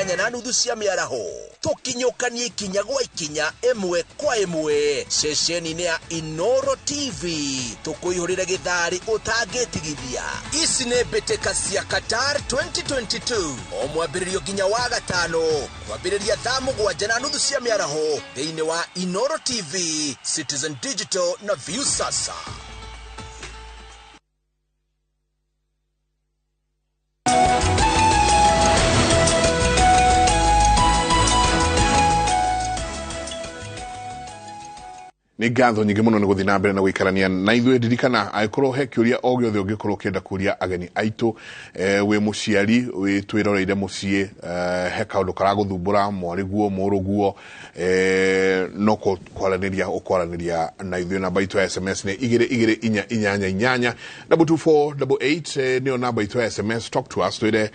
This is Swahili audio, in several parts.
8:30 cia mĩaraho. Tũkinyũkanie ikinya gwa ikinya ĩmwe kwa ĩmwe ceceni-inĩ ya iNooro TV. Tũkũihũrĩre gĩtharĩ ũtangĩtigithia. Ici nĩ mbĩtĩka cia Qatar 2022 o mwambĩrĩrio nginya wa gatano kwambĩrĩria 7:30 cia mĩaraho thĩinĩ wa iNooro TV, Citizen Digital na View Sasa. Ni ngatho nyingĩ mũno nĩ gũthiĩ na mbere na gũikarania na ithuĩ. Ndirikana angĩkorwo he kĩũria o gĩothe ũngĩkorwo ũkĩenda kũria ageni aitũ, wĩ mũciari wĩ twĩroreire mũciĩ, he kaũndũ karagũthumbũra, mwarĩguo mũrũguo, no kwaranĩria na ithuĩ. Namba itũ ya SMS nĩ 2288 22488 nĩyo namba itũ ya SMS. Talk to us, twĩre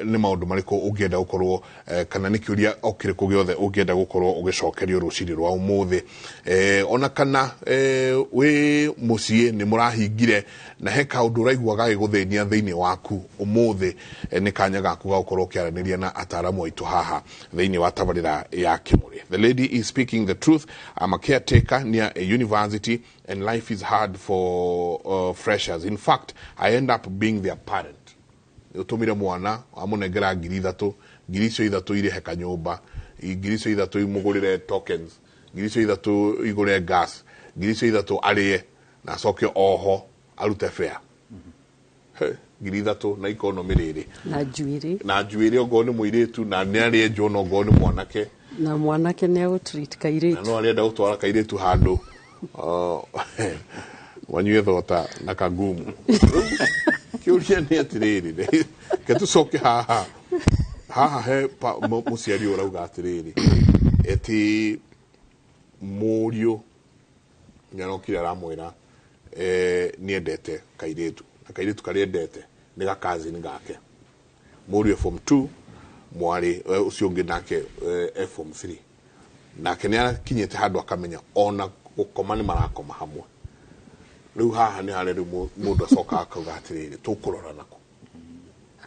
nĩ maũndũ marĩkũ ũngĩenda gũkorwo kana nĩ kĩũria o kĩrĩkũ gĩothe ũngĩenda gũkorwo ũgĩcokerio rũciinĩ rwa ũmũthĩ. Ona kana we mũciĩ nĩ mũrahingire na he kaũndũ ũraigua gagĩgũthĩnia thĩinĩ waku ũmũthĩ, nĩ kanya gaku ga gũkorwo ũkĩaranĩria na ataaramu aitũ haha thĩinĩ wa tabarĩra ya Kĩmũrĩ. The lady is speaking the truth. I'm a caretaker near a university and life is hard for freshers. In fact, I end up being their parent. Ũtũmire mwana amũnengera 3,000, 3,000 irĩhe kanyũmba, 3,000 imũgũrĩre tokens, 3,000 igũre gas, 3,000 arĩe na acoke oho arute fare. 3,000 na economy rĩrĩ na njuĩrĩ ogo nĩ mũirĩtu na nĩ arĩe njono ogo nĩ mwanake, na mwanake nĩ agũtreat kairĩtu na no arĩenda gũtwara kairĩtu handũ wanyue thota na kagumu. Kĩũria nĩ atĩrĩrĩ, ke tũcoke haha he mũciari ũrauga atĩrĩrĩ eti mũriũ nyanokire aramwĩra niendete kairĩtu na kairĩtu karĩa endete nĩ gakazini gake. Mũriũ form 2, mwarĩ ũcio ũngĩ nake form 3, nake nĩ akinyĩte handũ akamenya ona gũkoma nĩ marakoma hamwe. Rĩu haha nĩ harĩ mũndũ acoka akauga atĩrĩrĩ tũkũrora nako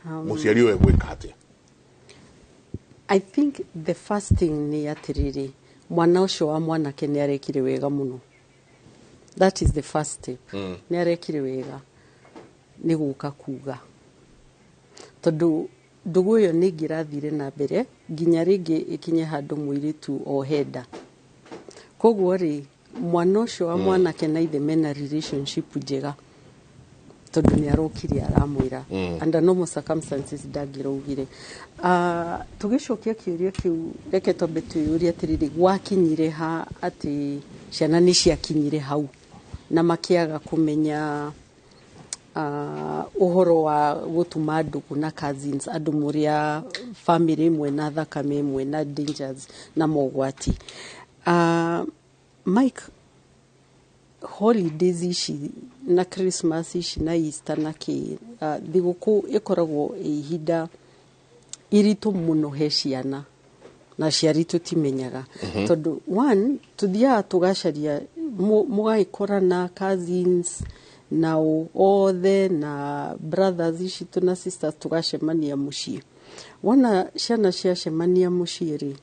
mũciari ũyũ gwĩka atĩa? I think the first thing nĩ atĩrĩrĩ, mwana ũcio wa mwanake nĩ arekire wega mũno. That is the first step. Nĩ arekire wega nĩ gũka kuga, tondũ ndũgũ ĩyo nĩ ngĩrathire na mbere nginya rĩngĩ ikinye handũ mũirĩtu o henda. Koguo rĩ, mwana ũcio wa mwanake na ithe mena relationship njega, tondũ nĩ arokire aramwĩra under normal circumstances ndangĩraugire. Tũgĩcokia kĩũria kĩu, reke twambe twĩyũrie atĩrĩrĩ, gwakinyire ha atĩ ciana nĩ ciakinyire hau na makĩaga kũmenya ũhoro wa gũtuma ndũgũ na cousins, andũ mũrĩa family ĩmwe na thakame ĩmwe na dangers na mogwati. Mike, holidays ici na Christmas ici na Easter na thigũkũ ĩkoragwo ihinda iritũ mũno he ciana na ciari tũtimenyaga. Tondũ one, tuthiaga tũgacaria mũgagĩkora na cousins na othe na brothers icitũ na sisters tũgacemania mũciĩ. Wona ciana ciacemania mũciĩ rĩ,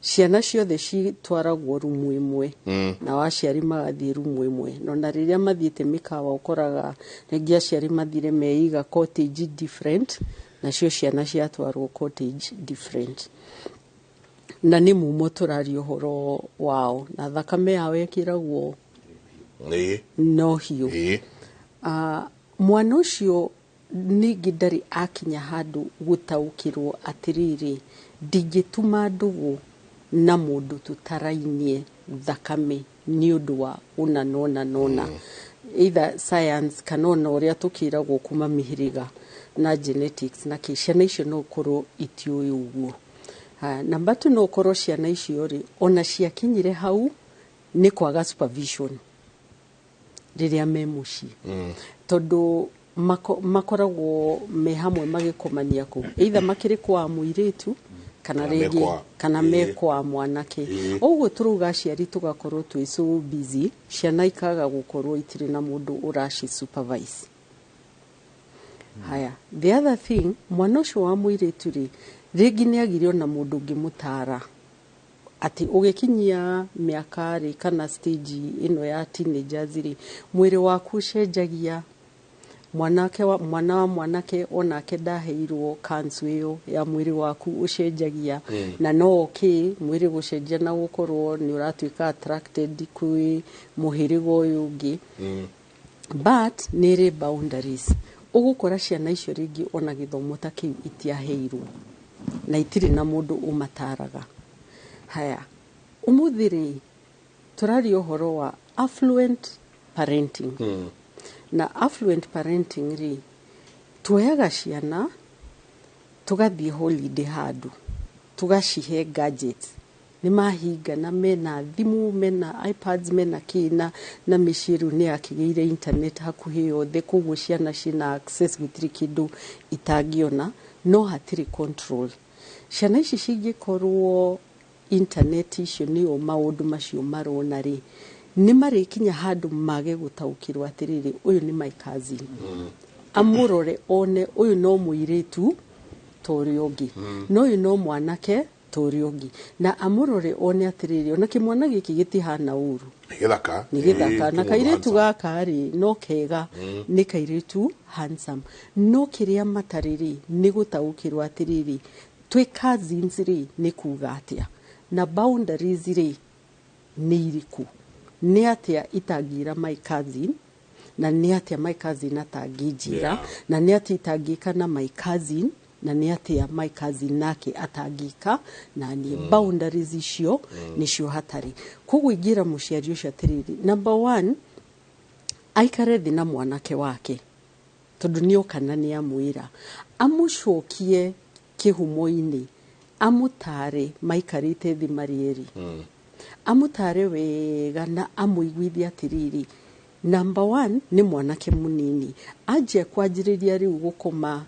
ciana ciothe citwaragwo rumu ĩmwe na waciari magathiĩ rumu ĩmwe. No na rĩrĩa mathiĩte mĩkawa ũkoraga rĩngĩ aciari mathire meiga cottage different, nacio ciana ciatwarwo cottage different. Na nĩ mumo tũrari ũhoro wao na thakame yao ĩkĩragwo no hiũ. Mwana ũcio ningĩ ndarĩ akinya handũ gũtaũkĩrwo atĩrĩrĩ, ndingĩtuma ndũgũ na mũndũ tũtarainie thakame nĩ ũndũ wa ũna nona either science kana ona ũrĩa tũkĩragwo kuma mĩhĩrĩga na genetics na ciana icio no ũkorwo itiũĩ ũguo. Namba 2, no ũkorwo ciana icio rĩ ona ciakinyire hau nĩ kwaga supervision rĩrĩa me mũciĩ, tondũ makoragwo me hamwe magĩkomania kũu, either makĩrĩ kwa mũirĩtu kana rĩngĩ kana mekwa mwanake. Ũguo tũrauga aciari tũgakorwo twĩ so busy, ciana ikaga gũkorwo itirĩ na mũndũ ũraci supervise. Haya, the other thing, mwana ũcio wa mũirĩtu rĩ rĩngĩ nĩ agirio na mũndũ ngĩmũtara ati ũgĩkinyia mĩaka rĩ kana stage ĩno ya teenagers rĩ mwĩrĩ waku ũcenjagia mwana wa mwanake onake ndaheirwo kansu ĩyo ya mwĩrĩ waku ũcenjagia na no mwĩrĩ gũcenjia na gũkorwo nĩ ũratuĩka attracted kwĩ mũhĩrĩga ũyũ ũngĩ but nĩrĩ boundaries ũgũkora ciana icio rĩngĩ ona gĩthomo ta kĩu itiaheirwo na itirĩ na mũndũ ũmataraga haya umuthi rĩ tũraria ũhoro wa affluent parenting na affluent parenting rĩ tuoyaga ciana tugathiĩ holiday handũ tugacihe gadgets nĩ mahingana mena thimũ mena iPads mena kĩna na mĩciĩ rĩu nĩ yakĩgĩire internet hakuhĩ yothe koguo ciana ciĩna access gũtirĩ kĩndũ itangĩona no hatirĩ control ciana ici cingĩkorwo internet icio nĩyo maũndũ macio marona rĩ nĩ marĩkinya handũ mage gũtaũkĩrwo atĩrĩrĩ ũyũ nĩ my cousin amũrore one ũyũ no mũirĩtu torĩa ũngĩ no ũyũ no mwanake torĩa ũngĩ na amũrore one atĩrĩrĩ ona kĩmwana gĩkĩ gĩtihana ũru nĩ gĩthaka na kairĩtu gaka rĩ no kega nĩ kairĩtu handsome no kĩrĩa matarĩ rĩ nĩ gũtaũkĩrwo atĩrĩrĩ twĩ cousins rĩ nĩ kuga atĩa na boundaries rĩ nĩ irĩkũ nĩ atĩa itangĩra my cousin na nĩ atĩa my cousin atangĩnjĩra na nĩ atĩa itangĩka na my cousin na nĩ atĩa my cousin nake atangĩka na niĩ boundaries icio nĩcio hatarĩ koguo ingĩra mũciari ũcio atĩrĩrĩ number 1 aikare thĩ na mwanake wake tondũ nĩ okana nĩ amwĩra amũcokie kĩhumo-inĩ amũtare maikarĩte thĩ marĩ erĩ amũtare wega na amũiguithie atĩrĩrĩ number 1 nĩ mwanake mũnini anjia kwanjĩrĩria rĩu gũkoma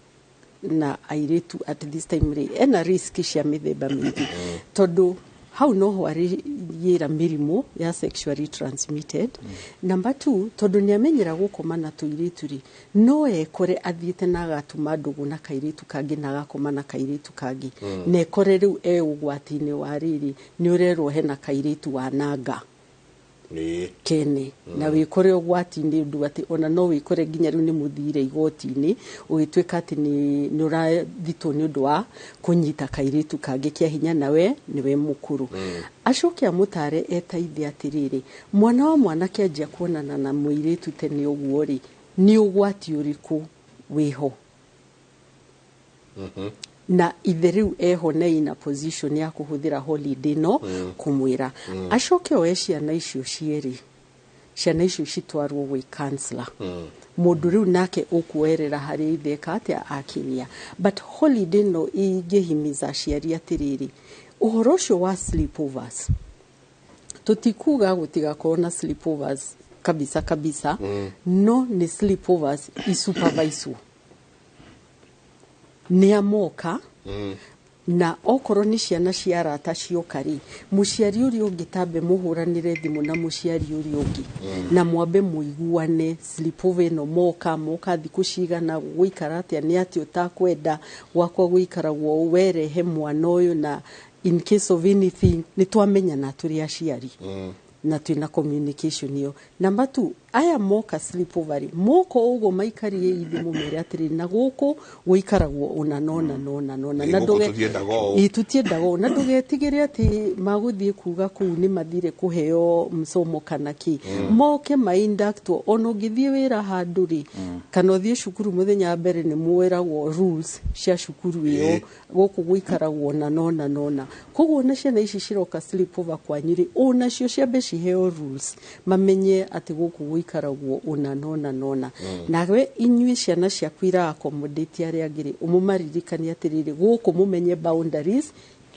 na airĩtu at this time rĩ ena risk cia mĩthemba mĩingĩ tondũ hau noho arĩgĩra mĩrimũ ya sexually transmitted number 2 tondũ nĩ amenyera gũkoma na tũirĩtu rĩ no ekore athiĩte na agatuma ndũgũ na kairĩtu kangĩ na agakoma na kairĩtu kangĩ na ekore rĩu ũgwati-inĩ wa rĩrĩ nĩ ũrerwo hena kairĩtu wananga kene na wĩkore ũgwati-inĩ ũndũ atĩ ona no wĩkore nginya rĩu nĩ mũthire igoti-inĩ ũgĩtuĩka atĩ nĩ ũrathitwo nĩ ũndũ wa kũnyita kairĩtu kangĩ kĩa hinya nawe nĩwe mũkũrũ acoke amũtare eta ithe atĩrĩrĩ mwana wa mwanake anjia kuonana na mũirĩtu tene ũguo rĩ nĩ ũgwati ũrĩkũ wĩho na ithe rĩu eho na ina position ya kũhũthĩra holiday no kũmwĩra acoke oe ciana icio cierĩ ciana icio citwarwo gwĩ counselor mũndũ rĩu nake ũkuoerera harĩ ithe katĩa akinyia but holiday no ingĩhimiza aciari atĩrĩrĩ ũhoro ũcio wa sleepovers tũtikuga gũtigakorwo na sleepovers kabisa no nĩ sleepovers isupervised nĩ amoka na okorwo nĩ ciana cia arata cioka rĩ mũciari ũrĩa ũngĩ tambe mũhũranĩre thimũ na mũciari ũrĩa ũngĩ na mwambe mũiguane sleepover ĩno moka thikũ cigana gũikara atĩa nĩ atĩ ũtakwenda gwakwa gũikaragwo werehe mwana ũyũ na in case of anything nĩ twamenyana tũrĩ aciari na twĩna communication ĩyo number 2 aya moka sleepover moko ũguo maikarie ithimo mere atĩrĩ na gũkũ gũikaragwo ona nona na tutiendaga na ndũgetigĩre atĩ magũthiĩ kuga kũu nĩ mathire kũheo msomo kana kĩ moke mainductwo ona ũngĩthiĩ wĩra handũ rĩ kana ũthiĩ cukuru mũthenya mbere nĩ mwĩragwo rules cia cukuru ĩyo gũkũ gũikaragwo ona nona koguo na ciana ici ciroka sleepover kwanyu rĩ ona cio ciambe ciheo rules mamenye atĩ gũkũ gũikaragwo ona nona nawe inyuĩ ciana ciaku ira-accommodate arĩa angĩ rĩ ũmũmaririkania atĩrĩrĩ gũkũ mũmenye boundaries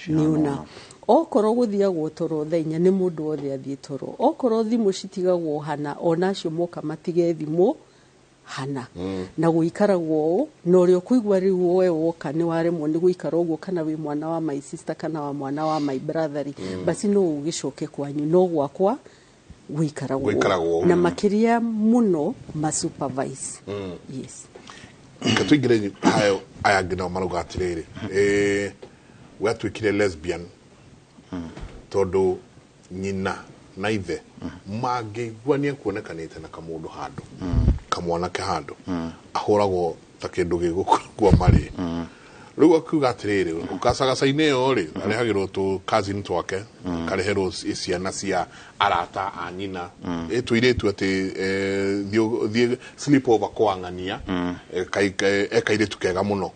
nĩ una okorwo gũthiagwo toro thaa 4 nĩ mũndũ wothe athiĩ toro okorwo thimũ citigagwo hana ona acio moka matige thimũ hana na gũikaragwo na ũrĩa ũkũigua rĩu we woka nĩ waremwo nĩ gũikara ũguo kana wĩ mwana wa my sister kana wa mwana wa my brother basi no ũgĩcoke kwanyu no gwakwa gũikaragwo na makĩria mũno supervise yes katũingĩre hayo aya ngina maruga atĩrĩrĩ watuikire lesbian todo nyina na ithe mangĩiguania kuonekanĩte na kamundu handu kamwanake handu ahũragwo ta kĩndũ gĩgũkua marĩ rĩu akiuga atĩrĩrĩ ukacagaca-inĩ ĩyo rĩ arehagĩrwo tũ cousin twake kareherwo ciana cia arata a nyina tũirĩtu atĩ thiĩ sleep over kwa ng'ania ekairĩtu kega mũno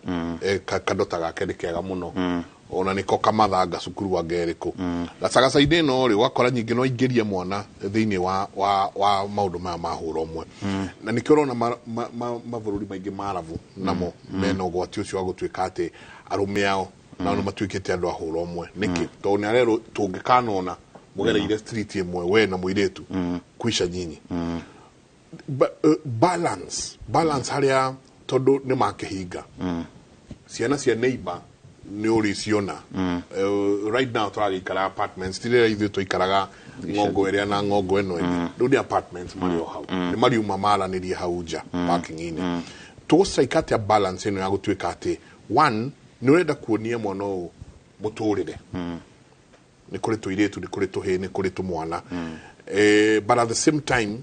kandota gake nĩ kega mũno ona niko kamathanga cukuru wa ngerĩkũ gacagaca-inĩ ĩno rĩ wakora nyingĩ no ingĩria mwana thĩinĩ wa maũndũ maya mahũra ũmwe na nĩkĩo ũrona mabũrũri maingĩ marabu namo mena ũgwati ũcio wa gũtuĩka atĩ arũme ao nao nĩ matuĩkĩte andũ ahũra ũmwe nĩkĩ tondũ nĩ arerwo tũngĩkanona mũgereire street ĩmwe we na mũirĩtu kuisha nyinyi balance harĩa tondũ nĩ makĩhinga ciana cia neighbor nĩ ũrĩ ciona right now tũragĩikara apartments tirĩra ithuĩ tũikaraga ng'ongo ĩrĩa na ng'ongo ĩno ĩngĩ rĩu nĩ apartments marĩ o hau nĩ mariuma maranĩrie hau nja parking-inĩ tũgũcaika atĩa balance ĩno ya gũtuĩka atĩ one nĩ ũrenda kuonia mwana ũyũ mũtũrĩre nĩ kũrĩ tũirĩtu nĩ kũrĩ tũhĩ nĩ kũrĩ tũmwana but at the same time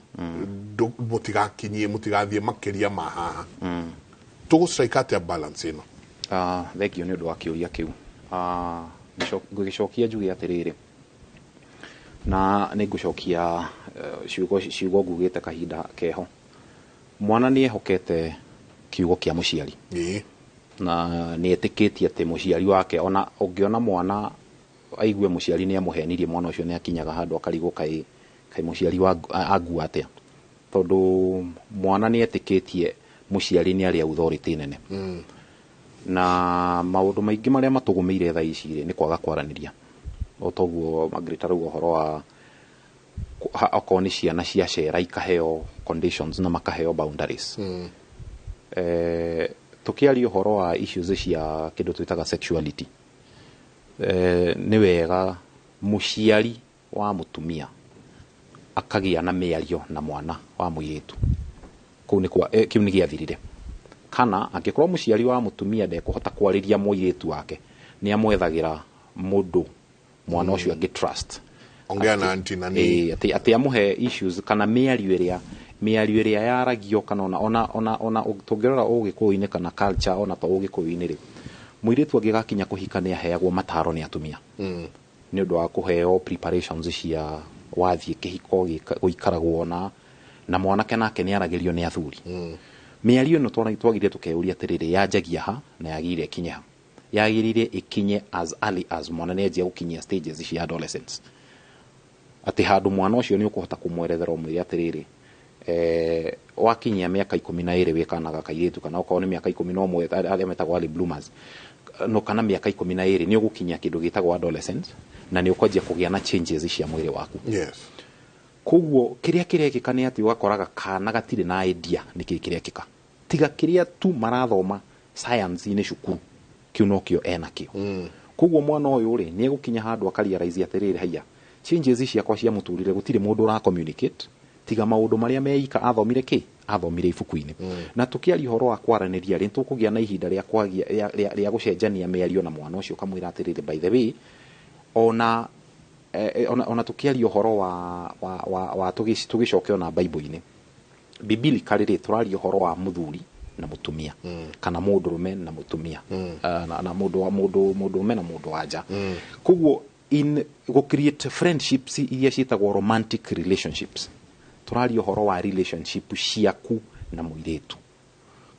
mũtigakinyie mũtigathiĩ makĩria ma haha tũgũcaika atĩa balance ĩno thengio nĩ ũndũ wa kĩũria kĩu ngũgĩcokia njuge atĩrĩrĩ na nĩ ngũcokia ciugo ngugĩte kahinda keho mwana nĩ ehokete kiugo kĩa mũciari na nĩ etĩkĩtie atĩ mũciari wake ona ũngĩona mwana aigue mũciari nĩ amũhenirie mwana ũcio nĩ akinyaga handũ akarigwo kaĩ mũciari angua atĩa tondũ mwana nĩ etĩkĩtie mũciari nĩ arĩ authority nene na maũndũ maingĩ marĩa matũgũmĩire thaa ici nĩ kwaga kwaranĩria o toguo Margaret rauga ũhoro wa okorwo nĩ ciana cia cera ikaheo conditions na makaheo boundaries tukiaria ũhoro wa issues cia kĩndũ twĩtaga sexuality nĩ wega mũciari wa mũtumia akagĩa na mĩario na mwana wa mũirĩtu kĩu nĩ gĩathirire kana angĩkorwo mũciari wa mũtumia ndekũhota kwarĩria mũirĩtu wake nĩ amwethagĩra mũndũ mwana ũcio angĩ trust ongea na auntie na ni atĩ amũhe issues kana mĩario ĩrĩa yaragio kana ona tũngĩrora ũgĩkũyũ-inĩ kana culture ona to ũgĩkũyũ-inĩ rĩ mũirĩtu angĩgakinya kũhika nĩ aheagwo mataro nĩ atumia nĩ ũndũ wa kũheo preparations cia wathiĩ kĩhiko gũikaragwo na mwanake nake nĩ aragĩrio nĩ athuri mĩario ĩno twagire tũkeuria atĩrĩrĩ yanjagia ha na yagire ikinye ha yagirire ikinye as early as mwana nĩ anjia gũkinyia stages cia adolescence atĩ handũ mwana ũcio nĩ ũkũhota kũmwerethera ũmwĩre atĩrĩrĩ wakinyia mĩaka 12 wĩkanaga kairĩtu kana okorwo nĩ mĩaka 11 arĩa metagwo early bloomers no kana mĩaka 12 nĩ ũgũkinyia kĩndũ gĩtagwo adolescence na nĩ ũkwanjia kũgĩa na changes cia mwĩrĩ waku koguo kĩrĩa kĩrekĩka nĩ atĩ ũgakoraga kana gatirĩ na idea nĩkĩ kĩrekĩka tiga kĩrĩa tu marathoma science-inĩ cukuru kĩu no kĩo enakĩo koguo mwana ũyũ rĩ nĩ egũkinya handũ akarealize atĩrĩrĩ haiya changes ciakwa cia mũtũrĩre gũtirĩ mũndũ ũra communicate tiga maũndũ marĩa meika athomire athomire ibuku-inĩ na tũkĩaria ũhoro wa kwaranĩria rĩ tũkũgĩa na ihinda rĩa gũcenjania mĩario na mwana ũcio kamwĩra atĩrĩrĩ by the way ona tũkĩaria ũhoro wa tũgĩcoke ona Bible-inĩ biblically rĩ tũraria ũhoro wa mũthuri na mũtumia kana mũndũrũme na mũtumia na mũndũrũme na mũndũ wanja koguo in go create friendships iria ciitagwo romantic relationships tũraria ũhoro wa relationship ciaku na mũirĩtu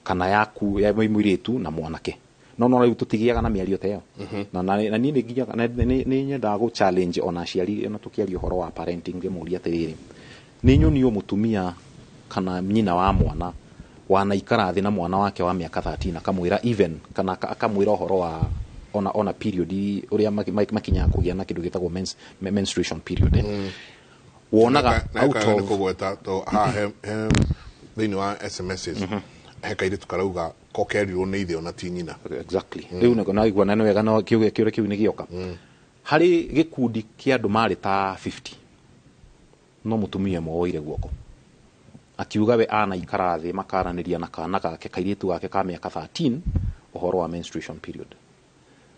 kana yaku ya mũirĩtu na mwanake no rĩu tũtigiaga na mĩario ta ĩyo na niĩ nĩ nyendaga gũ challenge ona aciari ona tũkĩaria ũhoro wa parenting ngĩmũria atĩrĩrĩ nĩ nyoniyo mũtumia kana nyina wa mwana wanaikara thĩ na mwana wake wa mĩaka 13 akamwĩra even kana akamwĩra ũhoro wa ona period ũrĩa makinyaga kũgĩa na kĩndũ gĩtagwo menstruation period wonaga out of kũgweta to thĩinĩ wa SMSs hekaire tukarauga kokerirwo nĩ ithe ona ti nyina exactly rĩu nĩ naigua nene wega no kĩũria kĩu nĩ gĩoka harĩ gĩkundi kĩa andũ marĩ ta 50 no mũtumia moire guoko akiuga we anaikara thĩ makaranĩria na kana gake kairĩtu gake ka mĩaka 13 ũhoro wa menstruation period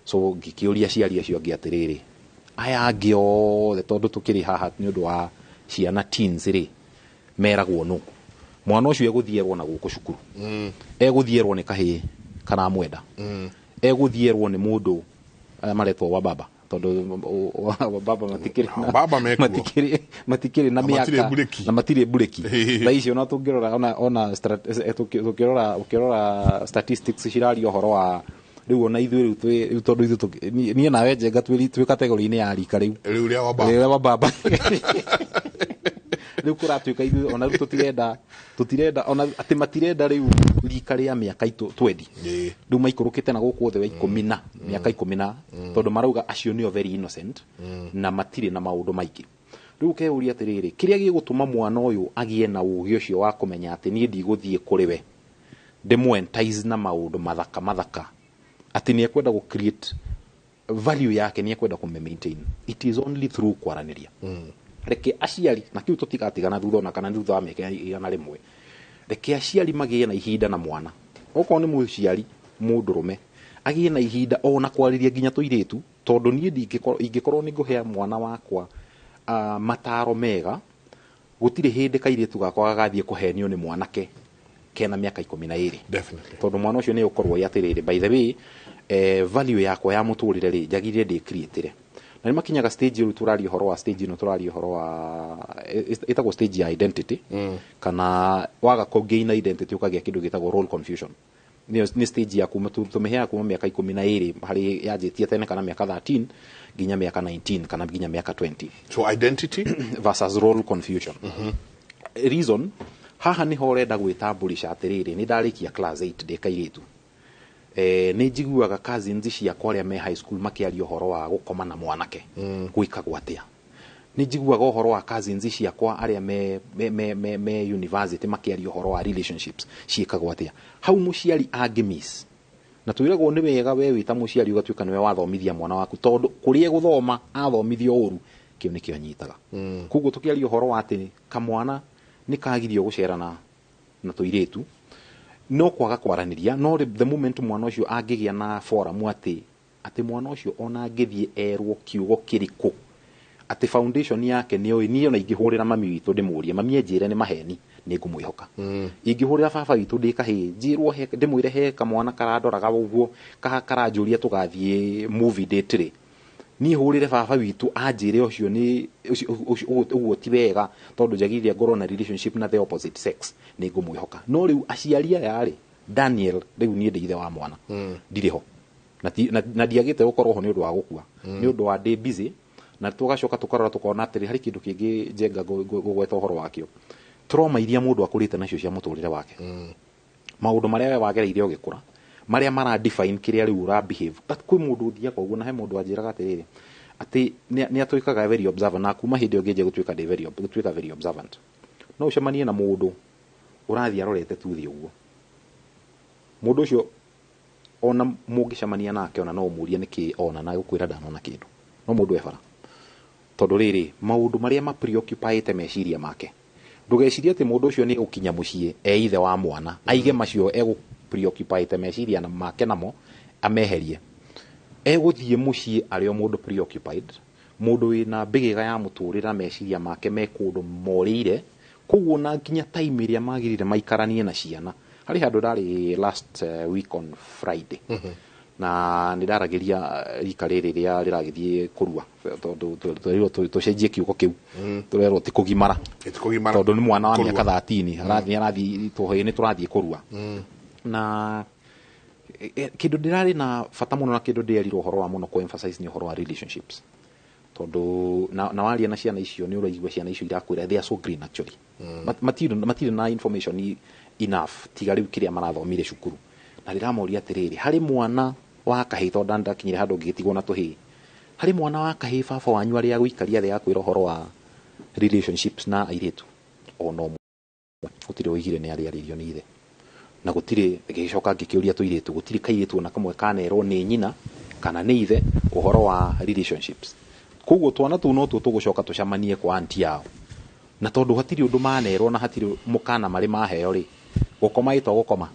so ngikiuria ciari acio angi atiriri aya angi othe tondu tukiri haha ni undu wa ciana teens ri meragwo no mwana ucio eguthierwo na guku cukuru eguthierwo ni kahi kana mwenda eguthierwo ni mundu maretwo wa baba tondu wa baba matikiri na miaka na matire bureki tha icio no tungirora ona tukirora statistics cirari ohoro wa riu ona ithu riu tondu ithu nie nawe njenga twi category-ini ya rika riu ria wa baba riu kuratuika ithu ona riu tutirenda ona ati matirenda riu rika ria miaka itu 20 riu maikurukite na guku othe wa 10 miaka 10 tondu marauga acio nio very innocent na matire na maundu maiki riu keuria atiriri kiria gigutuma mwana uyu agie na ugi ucio wa kumenya ati nie ndigũthie kuri we ndimwe entice na maundu mathaka ati ni ekwenda ku create value yake ni ekwenda ku maintain. It is only through kwaraniria reke aciari na kiu tutigatigana thutha na kana thutha wa miaka igana rimwe reke aciari magie na ihinda na mwana okorwo ni muciari mundurume agie na ihinda ona kwariria nginya tuiretu tondu nie ingikorwo ni nguhea mwana wakwa mataro mega gutire hindi kairetu gakwa gagathie kuhenio ni mwanake kena miaka 12 definitely tondu mwana ucio ni ukorwo yatirire by the way value yakwa ya muturire ri njagirire ndi create na makinyaga stage ru turari horo wa stage no turari horo wa etagwo stage ya identity kana waga ko gain identity ukagia kindu gitagwo role confusion ni stage ya kuma tumehea kuma miaka 12 hari yajitie tene kana miaka 13 ginya miaka 19 kana ginya miaka 20 so identity versus role confusion reason haha ni horenda gwitambulisha atiriri ni ndarikia class 8 ndikairitu ni njiguaga cousins ciakwa aria me high school makiaria horo wa gukoma na mwanake gwikagwo atia ni njiguaga horo wa cousins ciakwa aria me university makiaria horo wa relationships ciikagwo atia hau muciari angimiss na twiragwo ni wega we wita muciari ugatuika niwe wathomithia mwana waku tondu kurie guthoma athomithio uru kio nikio anyitaga kuguo tukiaria horo wa ati kamwana ni kagirio gucerana na tuiretu no kwaga kwaraniria no the moment mwana ucio angigia na forum ati mwana ucio ona angithie erwo kiugo kiriku ati foundation yake ni ona ingihurira mami witu ndimurie mami enjire ni maheni ni ngumwihoka ingihurira baba witu ndikahi njirwo ndimwire he kamwana karandoraga uguo karanjuria tugathie movie date ri ni hurire baba witu anjire ucio ni uguo ti wega tondu njagirire ngorwo na relationship na the opposite sex ni ngumwihoka no riu aciaria yari Daniel riu ni ndeithe wa mwana ndiriho na ndiagite gukorwo ho ni undu wa gukua ni undu wa day busy na tugacoka tukarora tukona atiri hari kindu kingi njenga gugweta uhoro wakio trauma iria mundu akurite nacio cia muturire wake maundu maria we wagereire ugikura maria mara define kiria riu ura behave kwi mundu uthia koguo na he mundu anjiraga atiriri ati ni atuikaga very observant na kuma hindi ongeje gutuika very observant no ucemanie na mundu urathia arorete tuthi uguo mundu ucio ona mungicemania nake ona no umurie niki ona na gukwira ndanona kindu no mundu ebara tondu riri maundu maria ma preoccupyte meciria make ndugeciria ati mundu ucio ni ukinya mucii eithe wa mwana aige macio egu preoccupyte meciria na make namo ameherie eguthie mucii ario mundu preoccupied mundu wina bigiga ya muturira meciria make me kundu morire kuguo na nginya time iria magirire maikaranie na ciana hari handu ndari last week on Friday na ndarageria rika riri ria riragithie kurua tondu tucenjie kiugo kiu turerwo ti kugimara tondu ni mwana wa miaka 13 arathi tuhoini turathie kurua na kindu ndirari na fata muno na kindu ndiarirwo horo wa muno ko emphasize ni horo wa relationships tondu na waria na ciana icio ni uraigwa ciana icio irakwira they are so green actually matire na information enough tiga riu kiria marathomire cukuru na ndiramoria atiriri hari mwana wa kahi tondu ndakinyire handu ngitigwo na tuhi hari mwana wa kahi baba wanyu ari aguikaria the yakwira horo wa relationships na airetu ono gutire oigire ni ari aririo ni ithe na gutire gicoka ngikiuria tuiretu gutire kairetu na kamwe kanerwo ni nyina kana ni ithe uhoro wa relationships kuguo twana tu no tugucoka tucamanie kwa anti yao na tondu hatiri undu manerwo na hatiri mukana mari maheo ri gukoma ito gukoma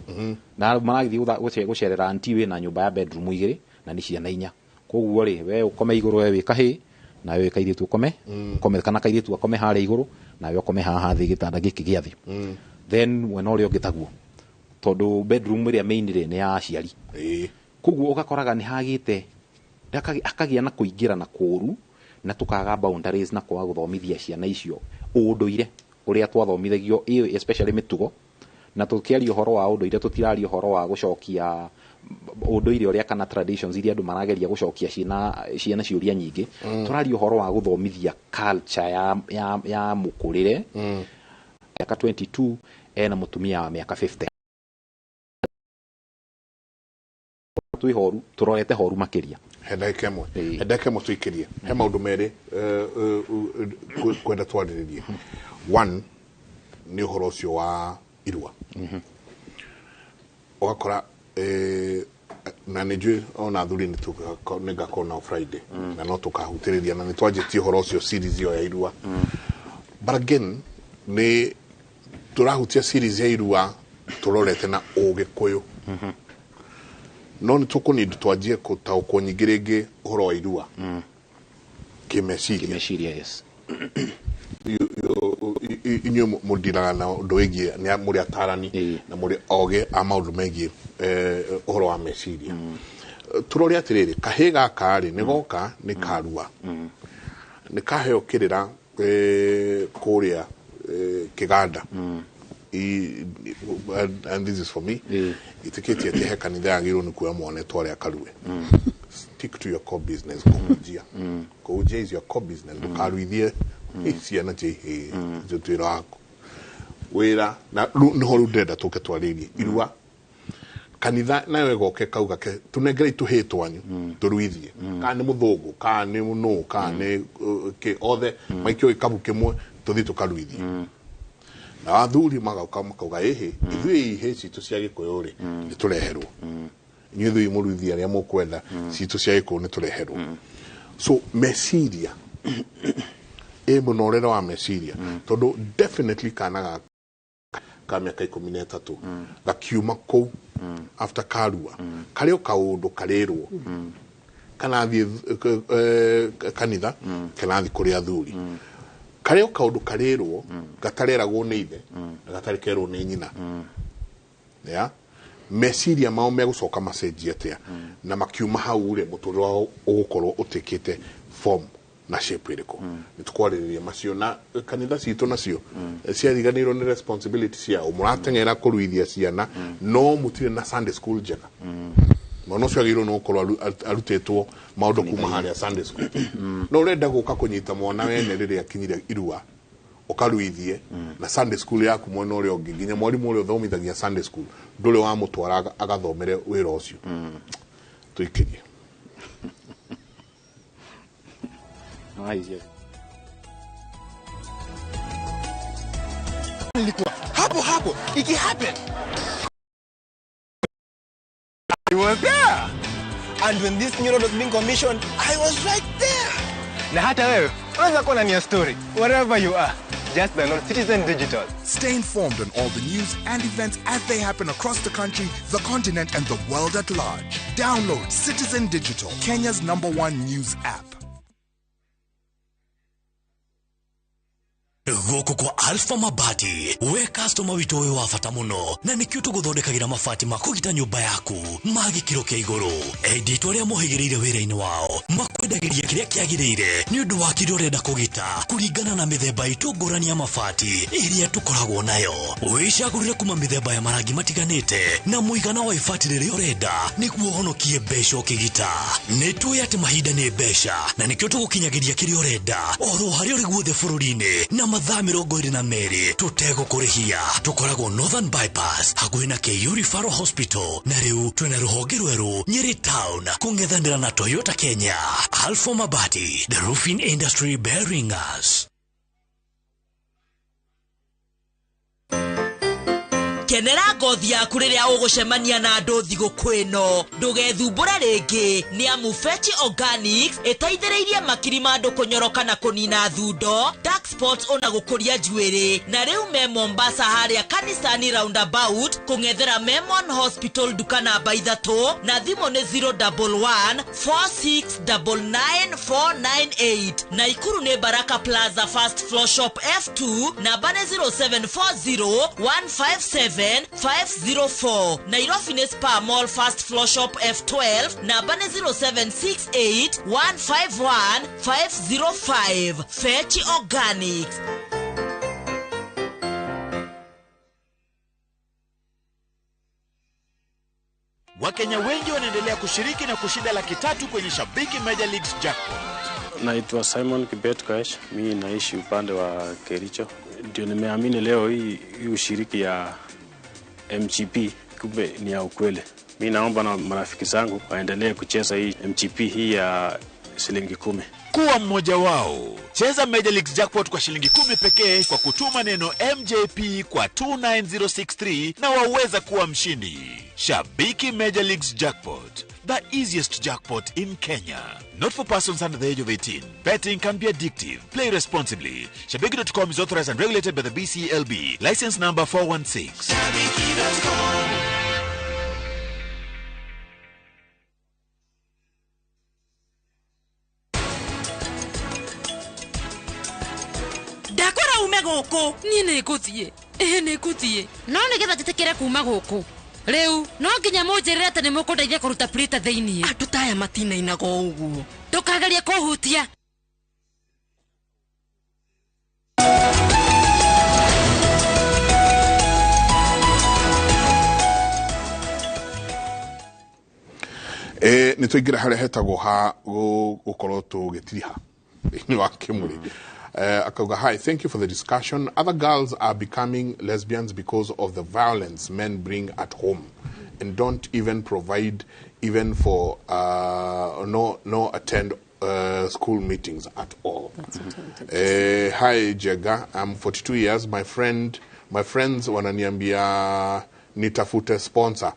na maragithi gucerera anti we na nyumba ya bedroom igiri na ni ciana inya koguo ri we ukome iguru we wikahi na we kairitu ukome ukome kana kairitu akome hare iguru na we ukome haha thi gitanda giki giathi then when all gitaguo tondu bedroom ria main ri ni ya aciari koguo ugakoraga ni hagite akagia na kuingira na kuru na tukaga boundaries na kwa guthomithia ciana icio unduire uria twathomithagio especially mitugo na tukiaria uhoro wa unduire tutiraria uhoro wa gucokia unduire uria kana traditions iria andu marageria gucokia ciana ciuria nyingi turaria uhoro wa guthomithia culture ya mukurire miaka 22 ena mutumia wa miaka 50 horu turorete horu makiria henda kemwe tuikirie he maundu meri kwenda twariririe one ni uhoro ucio wa irua ugakora na nijue ona thuri ni ngakona Friday na no tukahutiriria na nitwanjitie uhoro ucio series yo ya irua but again ni turahutia series ya irua turorete na ugikuyu no ni tukunid twanjie kutaukwo nyingirenge uhoro wa irua kimeciria yes inyo mudiraga na undu wigie ni muri atarani na muri oge ama undu megie uhoro wa meciria turori atiriri kahiga kari ni goka ni karua ni kaheo kirira kuria kiganda and this is for me itiketi ati he kanitha yagiru ni kuya mwana tware akarue stick to your core business kujia is your core business ukaruithie ciana chehe jutwira wako wira na no rudenda tuke twaririe irua kanitha nawe goke kauga ke tunengere ituhitwo anyu turuithie kana ni muthungu kana ni no kana ke othe maikio ikabu kimwe tuthi tukaruithie na athuri magauka ehe ithui heci tu cia gikuyu ri ni tureherwo ni ithui muruithia ria mukwenda citu cia gikuyu ni tureherwo so meciria munorero wa meciria tondu definitely kana ka miaka 13 gakiuma kou after karua kario kaundu karirwo kana thi kanitha kana thi kuri athuri kario kaundu karirwo gatareragwo ni ithe gatarekerwo ni nyina ya meciria mao megucoka message atia na makiuma hau ri muturo wao ugukorwo utikite form na shape iriko nitukwaririria macio na kanitha citu nacio ciariganirwo ni responsibility ciao muratengera kuruithia ciana no mutire na Sunday school jeka mono cio agirwo no korwo arutetwo maundu kuma haria Sunday school no urenda guka kunyita mwana wene riria kinyire irua ukaruithie na Sunday school yaku mwana uri ongi nginya mwalimu uri uthomithagia Sunday school ndule wa mutwara agathomere wira ucio tuikirie hapo iki happen. I was there. And when this new road was being commissioned, I was right there. Na hata wewe, unaweza kuwa na story. Wherever you are, just download Citizen Digital. Stay informed on all the news and events as they happen across the country, the continent, and the world at large. Download Citizen Digital, Kenya's #1 news app. Goko kwa Alpha Mabati we customer witu we wafata muno na nikio tuguthondekagira mabati makugita nyumba yaku magikiro kia iguru edit waria muhigirire wira-ini wao makwendagiria kiria kiagirire ni undu wa kirio renda kugita kuringana na mithemba itu ngurani ya mabati iria tukoragwo nayo wicagurire kuma mithemba ya marangi matiganite na muigana wa ibati riria urenda niguo honokie mbeca ukigita nitwe ati mahinda ni mbeca na nikio tugukinyagiria kiria urenda oro haria uri guothe bururi-ini na mathaa 22 tutegukũrĩhia tukoragwo Northern Bypass hakuhĩ na KU Referral Hospital na rĩu twĩna rũhonge rwerũ Nyeri Town kũng'ethanĩra na Toyota Kenya. Alpha Mabati, the roofing industry bearing us. kenera ngothi yaku riria ugucemania na andu thigũkũ ĩno ndugethumbũre rĩngĩ nĩ amu Fetch Organics ĩteithĩrĩirie makiri ma andũ kũnyoroka na kũnina thundo dark spots ona gũkũria njuĩrĩ na rĩu me Mombasa harĩa kanisani roundabout kũng'ethera Memon Hospital duka namba 3 na thimũ nĩ 01146999498 na Ikuru nĩ Baraka Plaza First Floor Shop F2 namba nĩ 0740157504 Nairobi nĩ Spar Mall First Floor Shop F12 namba nĩ 0768151505 Fetch Organics. Wakenya wengi wanaendelea kushiriki na kushinda $300,000 kwenye Shabiki Major Leagues Jackpot. Naitwa Simon Kibet Kaesh, mimi naishi upande wa Kericho. Ndio nimeamini leo hii ushiriki ya MGP kumbe ni ya ukweli. Mimi naomba na marafiki zangu waendelee kucheza hii MGP hii ya shilingi 10. Kuwa mmoja wao. Cheza Major Leagues Jackpot kwa shilingi 10 pekee kwa kutuma neno MJP kwa 29063 na waweza kuwa mshindi. Shabiki Major Leagues Jackpot, the easiest jackpot in Kenya. Not for persons under the age of 18. Betting can be addictive. Play responsibly. Shabiki.com is authorized and regulated by the BCLB. License number 416. Shabiki.com. Ndakora ume guku nie nä ngå thiä no nä getha njä tä kä re kuma gå kå rä u no nginya må njä rä re atä nä må kå ndeithia kå ruta plita thä iniä andå taya matinainaga å guo ndå kagerie kå hutia nä tå ingä ra harä a hetagwo ha gå korwo tå gä tiriha thä wa kä må rä akauga, hi, thank you for the discussion. Other girls are becoming lesbians because of the violence men bring at home and don't even provide even for no attend school meetings at all. Hi Jega, I'm 42 years. My friends wananiambia nitafute sponsor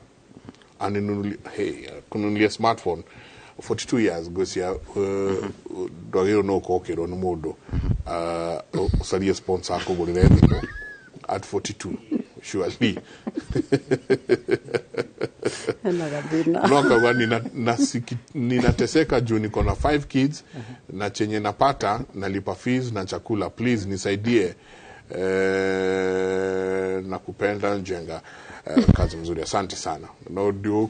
kununulia smartphone. 42 years gosia dogero no kokero no modo usalie sponsor ko gurire thimo at 42 surely no kawa ninateseka juu niko na 5 kids na chenye napata nalipa fees na chakula, please nisaidie na kupenda Njenga. Kazi mzuri, asante sana. No dio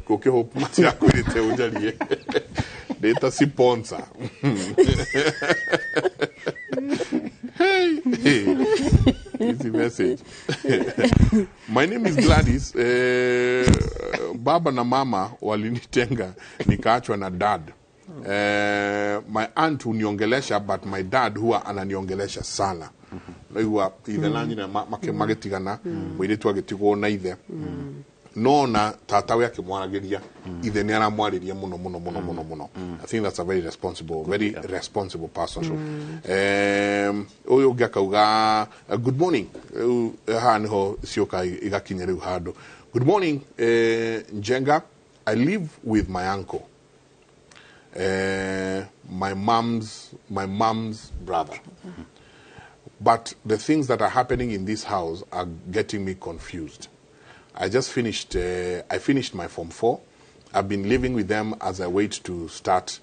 hope mati yako ilite ujalie. Data si sponsor. Hey. Easy message. My name is Gladys. Baba na mama walinitenga nikaachwa na dad. My aunt uniongelesha but my dad huwa ananiongelesha sana. Huwa ithenani na magetigana mwiritu agetigwo na ithe no na tata we akimwaragiria ithe ni aramwariria muno. I think that's a very responsible person. Uyu ngakauga good morning ha niho sioka igakinya riu hando. Good morning Njenga, I live with my uncle, my mom's brother. But the things that are happening in this house are getting me confused. I finished my Form 4. I've been living with them as I wait to start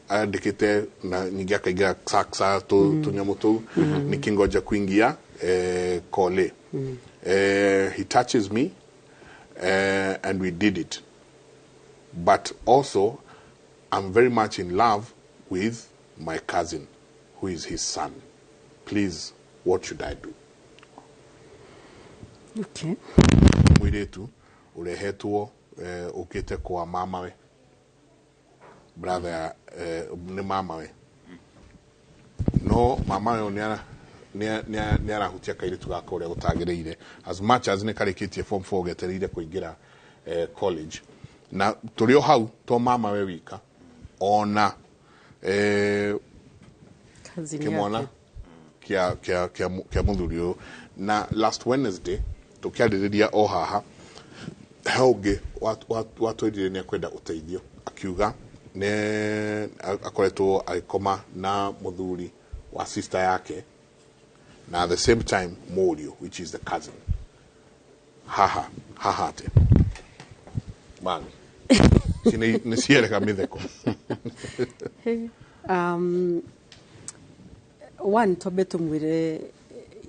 adikete na nigiaka iga saksa to nyamoto nikingoja kuingia kole. He touches me and we did it. But also I'm very much in love with my cousin, who is his son. Please, what should I do? Okay. Mwiretu, urehetwo, ukite kwa mama we. Brother, ni mama we. No, mama we niara hutia kairitu gako uria gutagereire. As much as ne karikitie Form 4 geterire kuingira college. Na turio hau, to mama we wika. Ona kimwana kia muthuri na last Wednesday tukiaririria o haha heungi watwirire ni akwenda uteithio akiuga ne akoretwo agikoma na muthuri wa sister yake na at the same time Morio, which is the cousin. Haha te man ni siere mitheko. One tobeto mwire,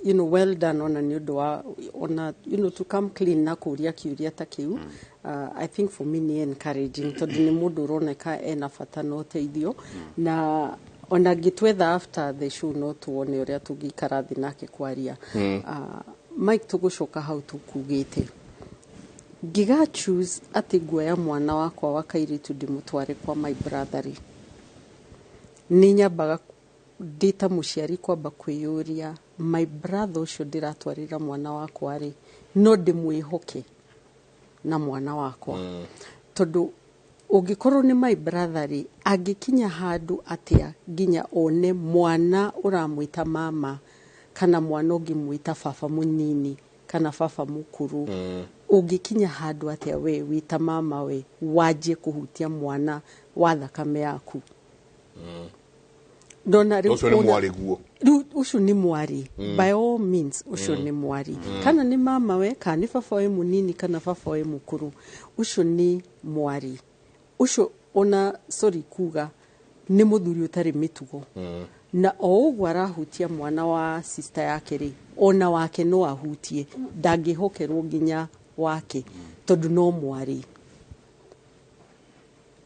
you know, well done on a new door, on a, you know, to come clean na kuria kiuria ta kiu. I think for me ni encouraging to ni mundu roneka ena fata no teithio na ona gitwetha after the show no tuone uria tugikara thi nake kwaria. Mike tugucoka hau tukugite giga choose ati guoya mwana wakwa wa kairitu ndimutware kwa my brother ni nyambaga dita muciari kwamba kwiyuria my brother ucio ndiratwarira mwana wakwa ri no ndimwihoke na mwana wakwa tondu ungikorwo ni my brother ri angikinya handu atia ginya one mwana uramwita mama kana mwana ungimwita baba munini kana baba mukuru ungikinya handu atia we wita mama we waje kuhutia mwana wa thakame yaku dona ri ucio ni mwari guo ucio ni mwari by all means ucio ni mwari kana ni mama we kana ni baba we munini kana baba we mukuru ucio ni mwari ucio ona sorry kuga ni muthuri utari mitugo na ougwo arahutia mwana wa sister yake ri ona wake no ahutie ndangihokerwo nginya wake tondu no mwari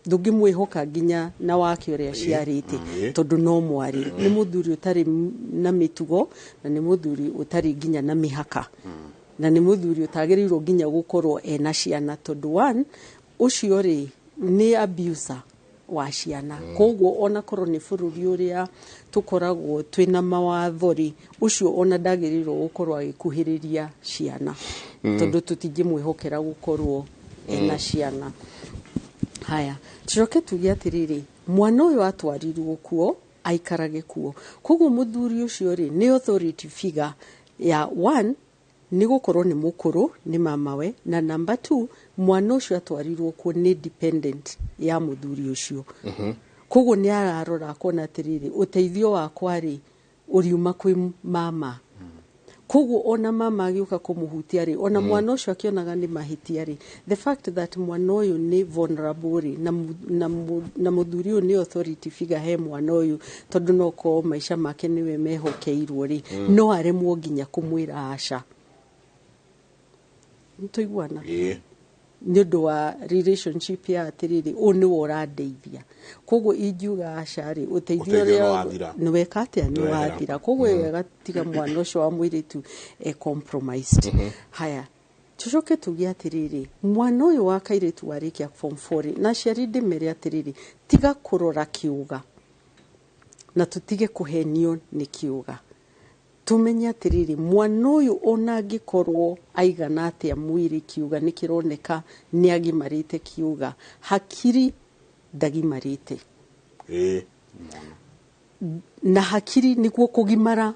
ndungimwihoka nginya na wake uria ciarite tondu no mwari ni muthuri utari na mitugo na ni muthuri utari nginya na mihaka na ni muthuri utagirirwo nginya gukorwo ena ciana tondu one ucio ri ni abuser wa ciana koguo ona korwo ni bururi uria tukoragwo twina mawatho ri ucio ona ndagirirwo gukorwo agikuhiriria ciana tondu tutingimwihokera gukorwo ena ciana. Haya tucoke tuge atiriri mwana uyu atwarirwo kuo aikarage kuo koguo muthuri ucio ri ni authority figure ya one ni gukorwo ni mukuru ni mama we na number 2 mwana ucio atwarirwo kuo ni dependent ya muthuri ucio koguo ni ararora kona atiriri uteithio wakwa ri uriuma kwi mama koguo ona mama agiuka kumuhutia ri ona mwana ucio akionaga ni mahitia ri the fact that mwana uyu ni vulnerable ri na muthuri uyu ni authority figure he mwana uyu tondu no ko maisha make niwe mehokeirwo ri no aremwo nginya kumwira aca ntuiguana ni undu wa relationship ya atiriri uni worandeithia koguo ingiuga acari uteithio ria ni wekatia ni wathira koguo wegatiga mwana ucio wa mwiritu compromised. Haya tucoke tuge atiriri mwana uyu wa kairitu warikia form 4 na ciari ndimere atiriri tiga kurora kiuga na tutige kuhenio ni kiuga tumenya atiriri mwana uyu ona angikorwo aigana atia mwiri kiuga nikironeka ni agimarite kiuga hakiri ndagimarite na hakiri niguo kugimara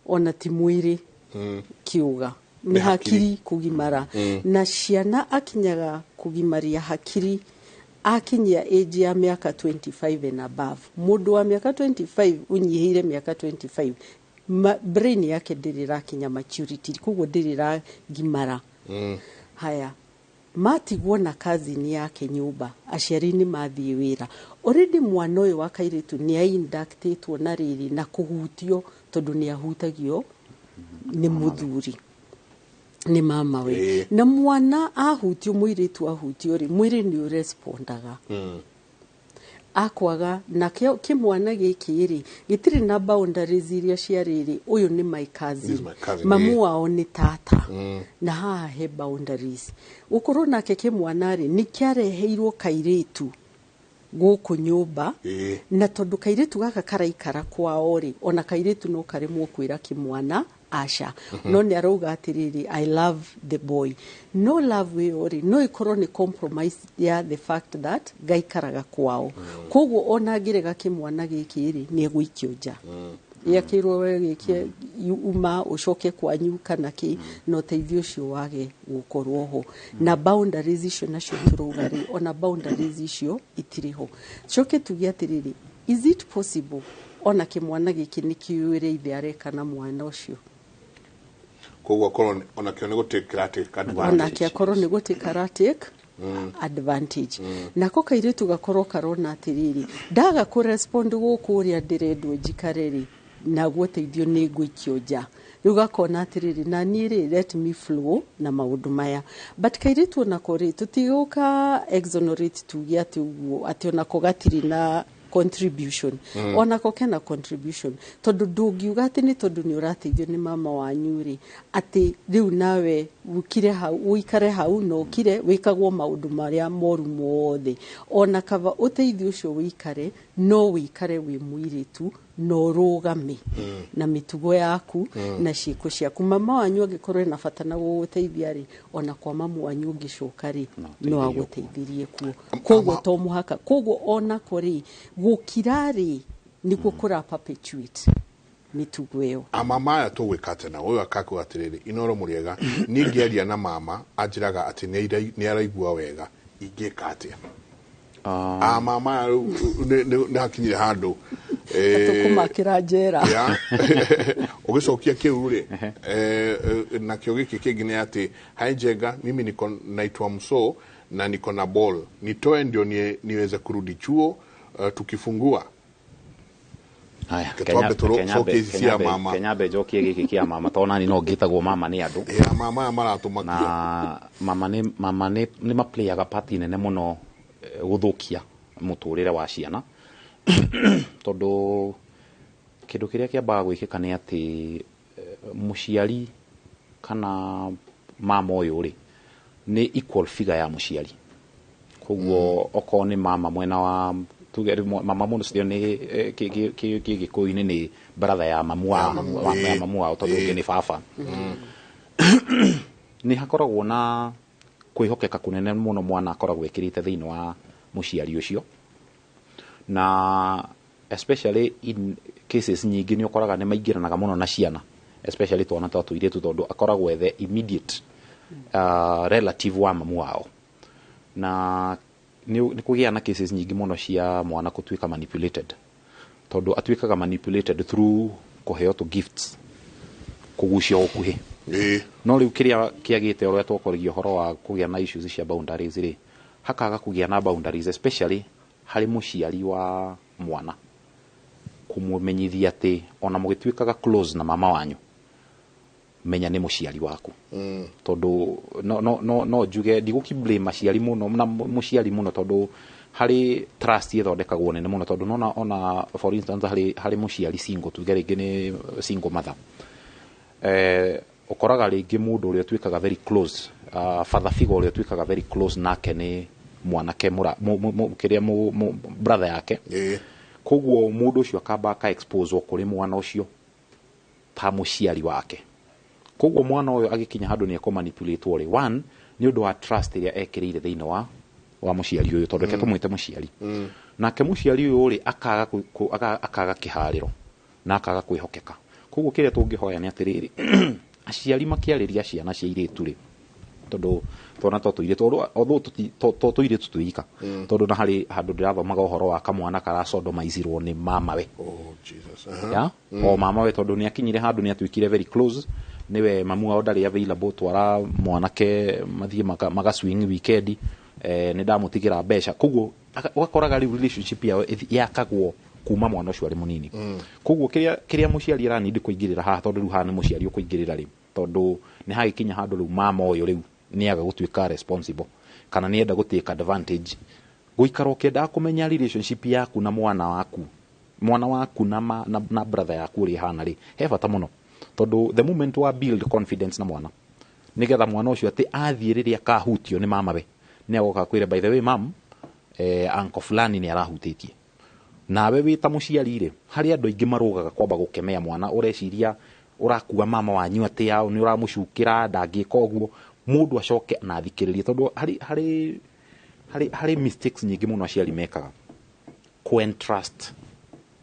ona ti mwiri kiuga ni hakiri kugimara na ciana akinyaga kugimaria hakiri akinyia age ya miaka 25 and above mundu wa miaka 25 unyihire miaka 25 brain yake ndirira kinya maturity koguo ndirira gimara. Haya matigwo na kazi ni yake nyumba aciari ni mathie wira already mwana uyu wa kairitu ni inductedwo na riri na kuhutio tondu ni ahutagio ni muthuri ni mama we na mwana ahutio mwiritu ahutio ri mwiri ni urespondaga akwaga na kimwana giki ri gitiri na boundaries iria ciariri uyu ni my cousin mamu wao ni tata na haha he boundaries ukorwo nake kimwana ri ni kiareheirwo kairitu guku nyumba na tondu kairitu gaka karaikara kwao ri ona kairitu no karemwo kwira kimwana asha no ni arauga atiriri I love the boy no love we ori no ikorwo ni compromise ya the fact that gaikaraga kwao koguo ona ngirega kimwana giki ri ni egwikio nja yakirwo wegikie uma ucoke kwanyu kana ki no teithio cio wage gukorwo ho na boundaries icio nacio turuga ri ona boundaries icio itiriho coke tugia atiriri is it possible ona kimwana giki nikiwire ithe areka na mwana ucio koguo korwo ona kio ni take advantage ona kia korwo ni take advantage nako kairitu gakorwo karona atiriri ndaga ku respond gukuria ndiredwo njikareri na gweteithio ni ngwikio nja rugakona atiriri na niri let me flow na maundu maya but kairitu na kore tutiguka exonerate tugia ati ona kogatiri na contribution ona ko kena contribution tondu ndungiuga ati ni tondu ni urateithio ni mama wanyu ri ati riu nawe ukire hau uikare hau no kire wikagwo maundu maria moru mothe ona kava uteithio ucio wikare no wikare wi muiritu no rugame na mitugo yaku na ciiko ciaku mama wanyu angikorwo na bata na guguteithia ri ona kwa mamu wanyu ngicoka ri no aguteithirie kuo koguo to muhaka koguo ona kori gukirari nikuo kura perpetuate mitugo yo amama ya tugwikate na uyu akaku atiriri Inoro Muriega ningiaria na mama ajiraga ati ni araigua wega ingikate mama ne hakinyire handu tukumakira njera ugicokia kiu ri na kio giki kingine ati haijenga mimi niko naitwa Mso na niko na ball nitoe ndio niweze kurudi chuo tukifungua haya Kenyabe jokie giki kia mama tona ni no gitagwo mama ni andu mama maratumakia na mama ni ma play aga part nene muno guthukia muturire wa ciana tondu kindu kiria kiambaga gwikika ni ati muciari kana mama uyu ri ni equal figure ya muciari koguo oko ni mama mwena wa tugere mama mundu cio ni gikuini ni brother ya mamu wa tondu ni baba ni hakoragwo na kwihokeka kunene muno mwana akoragwo ekirite thiini wa muciari ucio na especially in cases nyingi ni ukoraga ni maingiranaga muno na ciana especially twana tuiritu tondu akoragwo the immediate relative wa mamu wao na ni kugia na cases nyingi muno cia mwana kutuika manipulated tondu atuikaga manipulated through kuheo to gifts kugucia okuhe no riu kiria kiagite oria twakorigio horo wa kugia na issues cia boundaries ri hakaga kugia na boundaries especially hari muciari wa mwana kumumenyithia ati ona mugituikaga close na mama wanyu menya ni muciari waku tondu no juge ndiguki blame maciari muno na muciari muno tondu hari trust ithondekagwo nene muno tondu ona for instance hari muciari single tuge ringi ni single mother ukoraga ringi mundu uria twikaga very close father figure uria twikaga very close nake ni mwanake kiria brother yake koguo mundu ucio akamba ka expose kuri mwana ucio ta muciari wake koguo mwana uyu agikinya handu ni ekomanipulate ori one ni undu wa trust iria ekirire thiini wa muciari uyu tondu ke tumwite muciari nake muciari uyu uri akaga kihariro na akaga kwihokeka koguo kiria tungihoya ni atiriri aciari makiariria ciana cia iritu ri tondu twana tuiritu although tuiritu tuika tondu na hari handu ndirathomaga uhoro wa kamwana karasodomizirwo ni mama we Jesus ya o mama we tondu ni akinyire handu ni atwikire very close niwe mamu wao ndari available twara mwanake mathie maga swing weekend ni ndamutigira mbeca koguo ugakoraga relationship yao yakagwo kuma mwana ucio ari munini koguo kiria muciari aranidi kuingirira haha tondu riu hana muciari ukuingirira ri tondu ni hagikinya handu riu mama uyu riu ni aga gutwika responsible kana ni enda gutake advantage guikara ukenda kumenya relationship yaku na mwana waku na brother yaku ri hana ri he bata muno tondu the moment wa build confidence na mwana nigetha mwana ucio ati athie riria kahutio ni mama we ni agoka kwire by the way mam uncle fulani ni arahutitie nawe wita muciari ri hari andu aingi marugaga kwamba gukemea mwana ureciria urakua mama wanyu ati yao ni uramucukira ndangika oguo mundu acoke na thikiririe tondu hari mistakes nyingi muno aciari mekaga ku entrust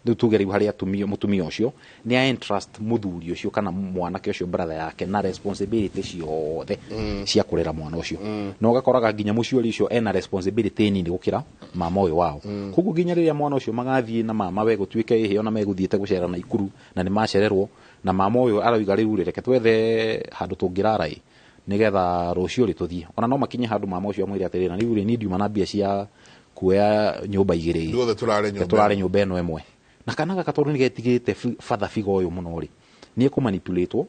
ndu tugeri hari atumia mutumia ucio ni a entrust muthuri ucio kana mwanake ucio brother yake na responsibility ciothe cia kurera mwana ucio no gakoraga ginya muciori ucio ena responsibility nini gukira mama uyu wao kugu ginya riria mwana ucio magathie na mama we gutuike iheo na meguthiete gucera na ikuru na ni macererwo na mama uyu arauga riu reke twethe handu tungirara nigetha rucio ri tuthie ona no makinye handu mama ucio amwire atirira na riu ri ni ndiuma na bia cia kuoya nyumba igiri nduothe turare nyumba eno emwe na kana gaka tondu nigetigite father figure uyu muno ri ni kumanipulate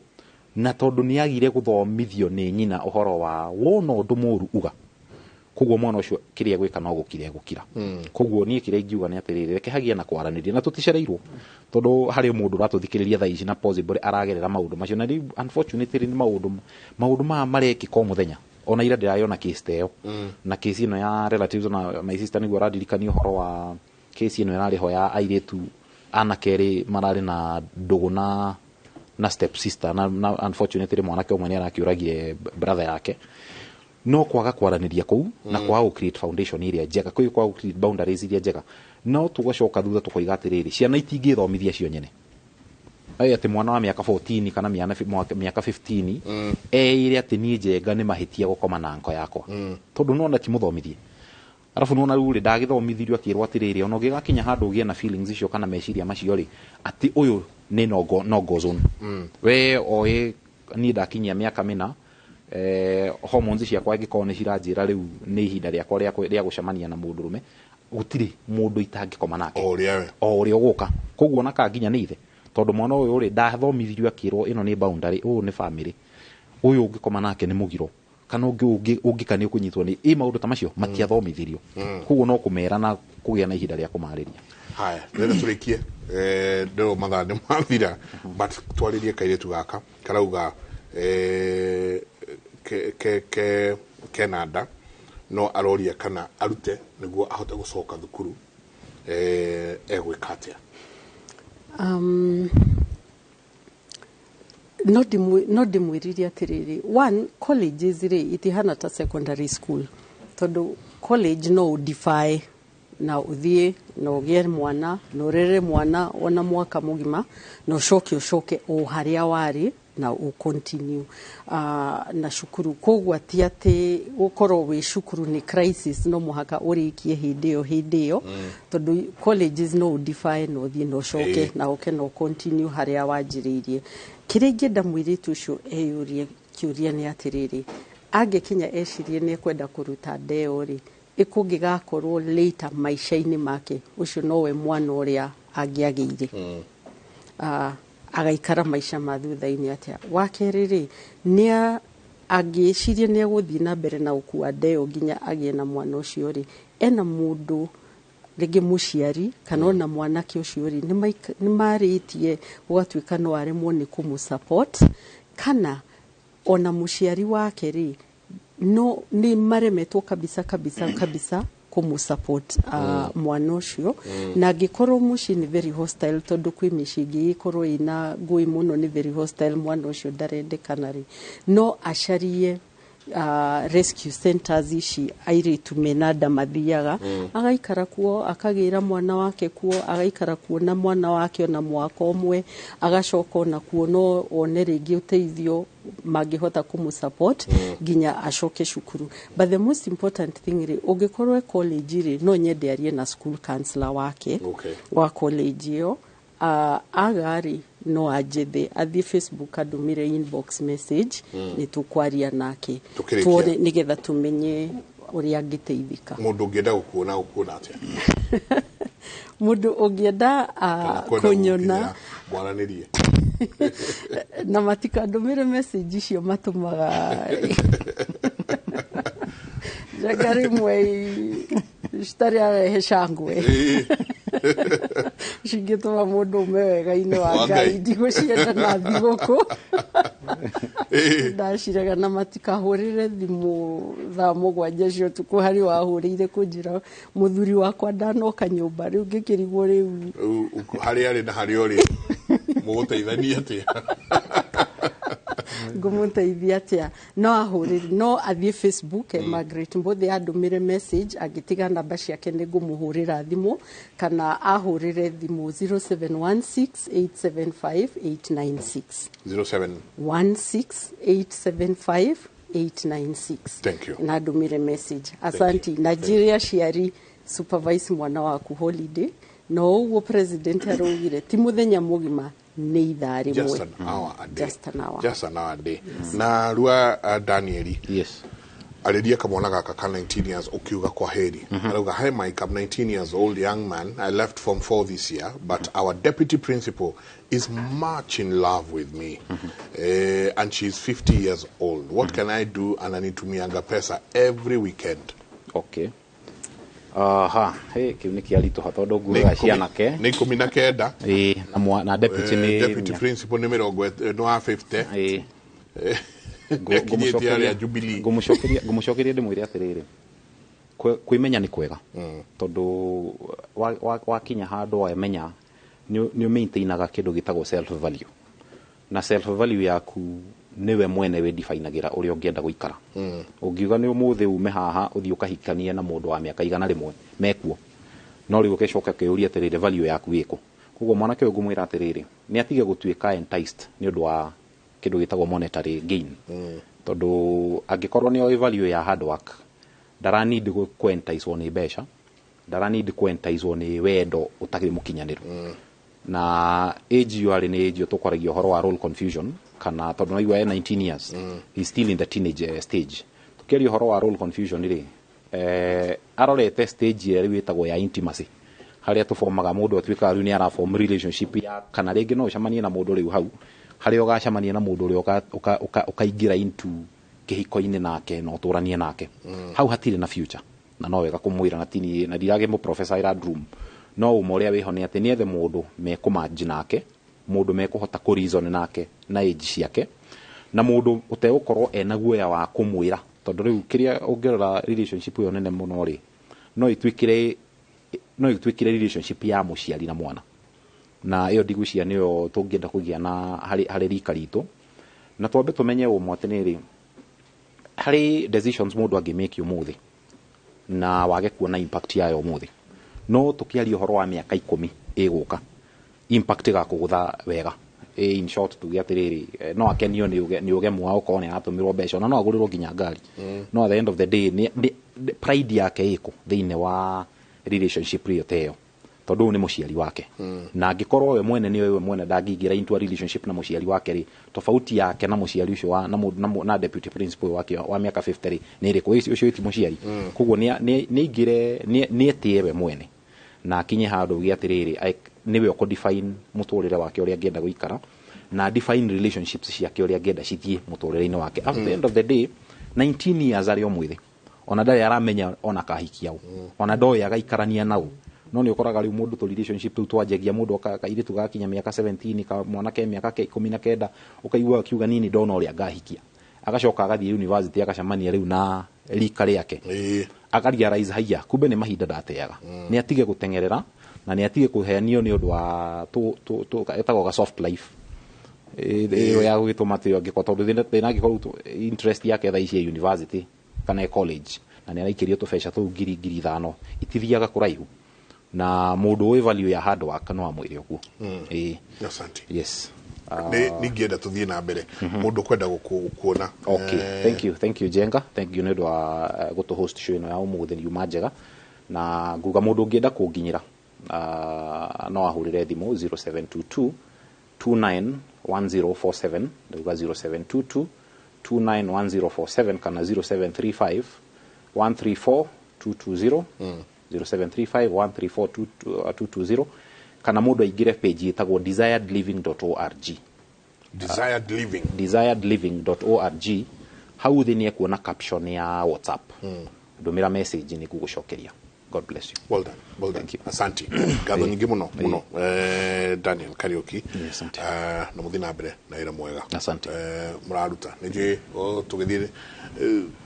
na tondu ni agire guthomithio ni nyina uhoro wa wona undu muru uga kuguo mwana ucio kiria gwika no gukira kuguo ni kiria ingiuga ni atiriri reke hagia na kwaraniria na tuticereirwo tondu hari mundu ratuthikiriria thaa ici na possible aragerera maundu macio na unfortunately ni maundu ma mareki ko muthenya ona ira ndirayona case teo na case ino ya relatives na my sister ni gwaradikani uhoro wa case ino yarari ho ya airetu ana keri marari na nduguna na step sister na unfortunately mwanake umwe ni arakiuragire brother yake no kwaga kwaraniria kou na kwaga create foundation iria njega kwa kwaga create boundaries iria njega no tugacoka thutha tukoiga atiriri ciana itingithomithia cio nyene ati mwana wa miaka 14 kana miaka 15 ire ati ni njenga ni mahitia gukoma na nko yakwa tondu no na timuthomithie arafu no na ruri ndagithomithirio akirwo atiriri ona gigakinya handu ugie na feelings icio kana meciria macio ri ati uyu ni no go zone we oe ni ndakinyia miaka mina hormones ciakwa ingikona ciranjira riu ni ihinda riakwa ria gucemania na mundurume gutiri mundu itangikoma nake o ria guka koguo na kanginya ni ithe tondu mwana uyu ri ndathomithirio akirwo ino ni boundary uyu ni family uyu ungikoma nake ni mugiro kana ungikani kunyitwo ni maundu ta macio matiathomithirio koguo no kumera na kugia na ihinda ria kumariria haya nenda turikie ndo mathane mathira but twaririe kairetu gaka karauga Canada no aroria kana arute niguo ahote gucoka thukuru egwikatia no ndimwiririe atiriri one colleges ri itihana ta secondary school tondu college no defy na uthie no ugie mwana no rere mwana ona mwaka mugima no coke o haria wari na u continue na shukuru kogwa tiate gukoro we shukuru ni crisis no muhaka urikie hindio tondu colleges no defy no thie no coke na uke no continue haria wajiririe kirege ndamwiritu ucio eyurie kiuria ni atiriri angekinya ecirie ni kwenda kuruta ndeo ri ikungigakorwo later maisha-ini make ucio nowe mwana uria angiagire agaikara maisha mathutha-ini atia wakeriri ni agicirie ni aguthii na mbere na ukua ndeo nginya agie na mwana ucio ri ena mundu rege muciari kana na mwanake ucio ri ni maritie gwatuika no aremwo ni kumusupport kana ona muciari wake ri no ni maremetwo kabisa kumusupport mwana ucio na gikorwo muci ni very hostile tondu kwi micigi ikorwo ina ngui muno ni very hostile mwana ucio ndarendekana ri no acarie rescue centers ici airitu menada mathiaga agaikara kuo akagira mwana wake kuo agaikara kuo na mwana wake ona mwaka omwe agacoka na kuo no one ringi uteithio magihota kumusupport ginya acoke shukuru but the most important thing ri ungikorwo college ri no nyende arie na school counselor wake wa college iyo agari no ajethe athi Facebook adumire inbox message ni tukwaria nake tuone nigetha tumenye uria angiteithika mundu ngienda gukuona atia mundu ungienda kunyona mwaranirie na matikandumire message icio matumaga jagari mwei stari arehe shangwe shingituma mundu umewega-ini wa Ngai ndigũcienda na thigũkũ ndaciraga na matikahũrĩre thimũ thaa 7 cia ũtukũ harĩ wahũrĩire kũnjĩra mũthuri wakwa ndanoka nyũmba rĩu ngĩkĩrigwo rĩu harĩ arĩ na harĩ ũrĩ mũgũteithania atĩa ngumuteithia atia no ahurire no athie Facebook Margaret Mbothe andumire message agitiga namba ciake ningumuhurira thimu kana ahurire thimu 0716875896 0716875896 Thank you. na andumire message asanti Nigeria ciari supervise mwana waku holiday no uwo president arugire ti muthenya mugima ni ithaa rimwe just an hour a day. Just an hour a day. Na rua Danieli. Yes. Alidia kamwana gaka ka 19 years ukiuga kwa heri. Alauga, hi Mike, I'm 19 years old young man. I left Form 4 this year, but our deputy principal is much in love with me. And she's 50 years old. What can I do? And I need to mianga pesa every weekend. Okay. Kiu ni kiarito hatondo guga ciana ke ni 19 na deputy ni deputy principal ni mirongo no 50 gumucokeria ndimwire atiriri kwimenya ni kwega tondu wakinya handu wamenya ni maintainaga kindu gitagwo self value na self value yaku niwe mwene we definagira uri ungienda guikara ungiuga ni umuthi ume haha uthii ukahikania na mundu wa miaka igana rimwe mekuo no ri ukecoka kiuria atiriri value yaku iko koguo mwanake uyu ngumwira atiriri ni atige gutuika enticed ni undu wa kindu gitagwo monetary gain tondu angikorwo ni o value ya hard work dara need ku entice ni besha dara need ku entice ni wendo utakiri mukinyaniru na age you are in age you tukwaragia horo wa role confusion kana tondu no iwa 19 years he's still in the teenage stage tukiria horo wa role confusion ri arorete stage iri witagwo ya intimacy haria tuformaga mundu atwika riu ni ara form relationship ya kana ringi no cemanie na mundu riu hau haria ugacemania na mundu ri ukaingira into kihiko-ini nake no turanie nake hau hatire na future na no wega kumwira na tini na dirage mu professor ira room no umoria wiho ni ati ni ethe mundu mekumanji nake mundu mekuhota ku reason nake na age ciake na mundu utegukorwo ena guoya wa kumwira tondu riu kiria ungirora relationship yo nene muno ri no itwikire relationship ya muciari na mwana na iyo ndigucia niyo tungienda kugia na hari rika ritu na twambe tumenye umwatiniri hari decisions mundu angimake umuthi na wage kuona impact yayo umuthi no tukiaria horo wa miaka 10 iguka impact ga kugutha wega in short tugiatiriri no akenio ni ugemu wao kone atumirwo besho na no agurirwo ginya ngari no at the end of the day ni pride yake iko thiine wa relationship rio teo tondu ni muciari wake na angikorwo we mwene ni we mwene ndagingira into a relationship na muciari wake ri tofauti yake na muciari ucio wa na deputy principal wake wa miaka 50 ni ri kwa ucio ti muciari koguo ni ingire ni etie we mwene na kinye handu giatiriri niwe uko define muturire wake uri angienda guikara na define relationships ciake uri angienda cithie muturire-ini wake at the end of the day 19 years ari omwithi ona ndari aramenya ona kahikiao ona ndoi agaikarania nao no ni ukoraga riu mundu to relationship tu twajegia mundu akairitu gakinya miaka 17 ka mwanake miaka 19 ukaigua kiuga nini ndona uri agahikia agacoka agathie university agacamania riu na rika riake akarealize haya kumbe ni mahinda ndateaga ni atige gutengerera na ni atige kuheanio ni undu wa tu etagwo ga soft life iyo ya gwituma tio angikotondu thina angikoru interest yake tha ici university kana college na ni araikirio tubesha tu ngiri 5 itithiaga kuraihu na mundu we value ya hard work no amwire okuo asante yes ni ngienda tuthie na mbere mundu kwenda gukuona okay thank you Jenga thank you ni ndwa gutu host show ino ya umuthi ni umajega na nguga mundu ngienda kunginyira no ahurire thimu 0722 291047 nguga 0722 291047 kana 0735 134220 0735134220 kana mundu aingire page itagwo desiredliving.org desiredliving.org hau thini ekuona caption ya WhatsApp ndumira message ni kugucokeria. God bless you. Well done. Thank you. Asante. Gatho nyingi muno Daniel Kariuki na muthina mbere na ira mwega. Asante. Muraruta nije tugithire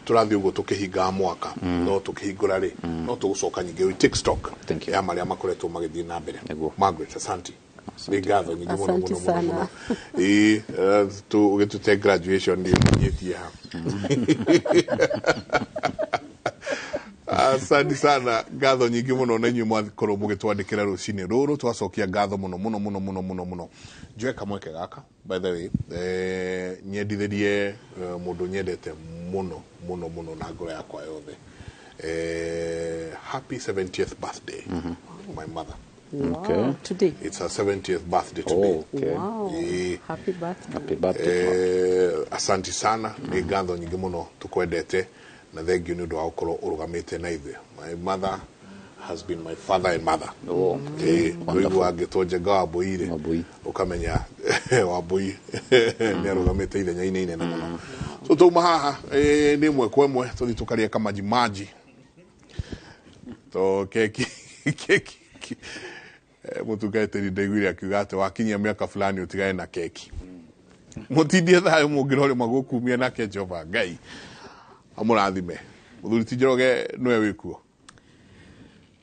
turathi ugo tukihinga mwaka no tukihingura ri no tugucoka nyingi we take stock ya maria makoretwo magithina mbere. Margaret, asante. Nigatho nyingi muno muno. To get to take graduation ndio nyeti hapa. Asante sana ngatho nyingi muno na inyuĩ mwakorwo mũgĩtwandĩkĩra rũcinĩ rũrũ twacokia ngatho muno njoe kamweke gaka by the way nyendithĩrie mũndũ nyendete muno na ngoro yakwa yothe happy 70th birthday my mother. Wow, okay. Today it's her 70th birthday today. Okay. Wow. Happy birthday. Asante sana nĩ ngatho nyingi muno tukwendete na thank you nĩũndũ wa gũkorwo ũrũgamĩte na ithuĩ. My mother has been my father and mother. Rĩu angĩtwo Njenga Wambũi ũkamenya Wambũi nĩarũgamĩte ithenya-inĩ inene mũno. So tuma haha nĩ ĩmwe kwa ĩmwe tũthiĩ tũkarĩa kamaji to keki mũtungatĩri ndaiguire akiuga atĩ wakinyia mĩaka fulani ũtigane na keki. Mũtindie thayũ mũngĩrore magũkumia nake Jehova Ngai amũrathime. Mũthuri ti Njoroge nĩwe wĩkuo.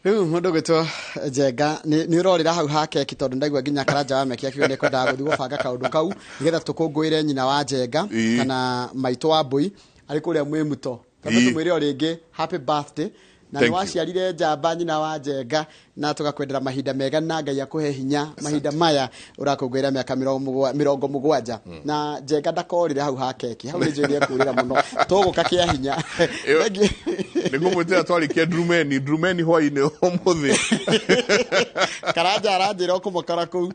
Rĩu mũndũ gwĩtwo Njenga nĩ ũrorĩra hau ha keki tondũ ndaigua nginya Karanja wa Meki akiuga nĩkwendaga gũthiĩ gũbanga kaũndũ kau nĩgetha tũkũngũĩre nyina wa Njenga kana maitũ Wambũi arĩ kũrĩa Mwĩmuto. Tondũ tũmwĩre o rĩngĩ happy birthday na nĩ waciarire njamba nyina wa Njenga na tugakwendera mahinda mega na Ngai akũhe hinya mahinda maya ũrakũngũĩra mĩaka 70 na Njenga ndakorire hau ha keki hau nĩnjũrie kũrĩra mũno tũgũka kĩa hinya nĩngũmwĩtĩra twarikia ndurumeni hwainĩ ũmũthĩ Karanja aranjĩra ũkũmũkora kũu.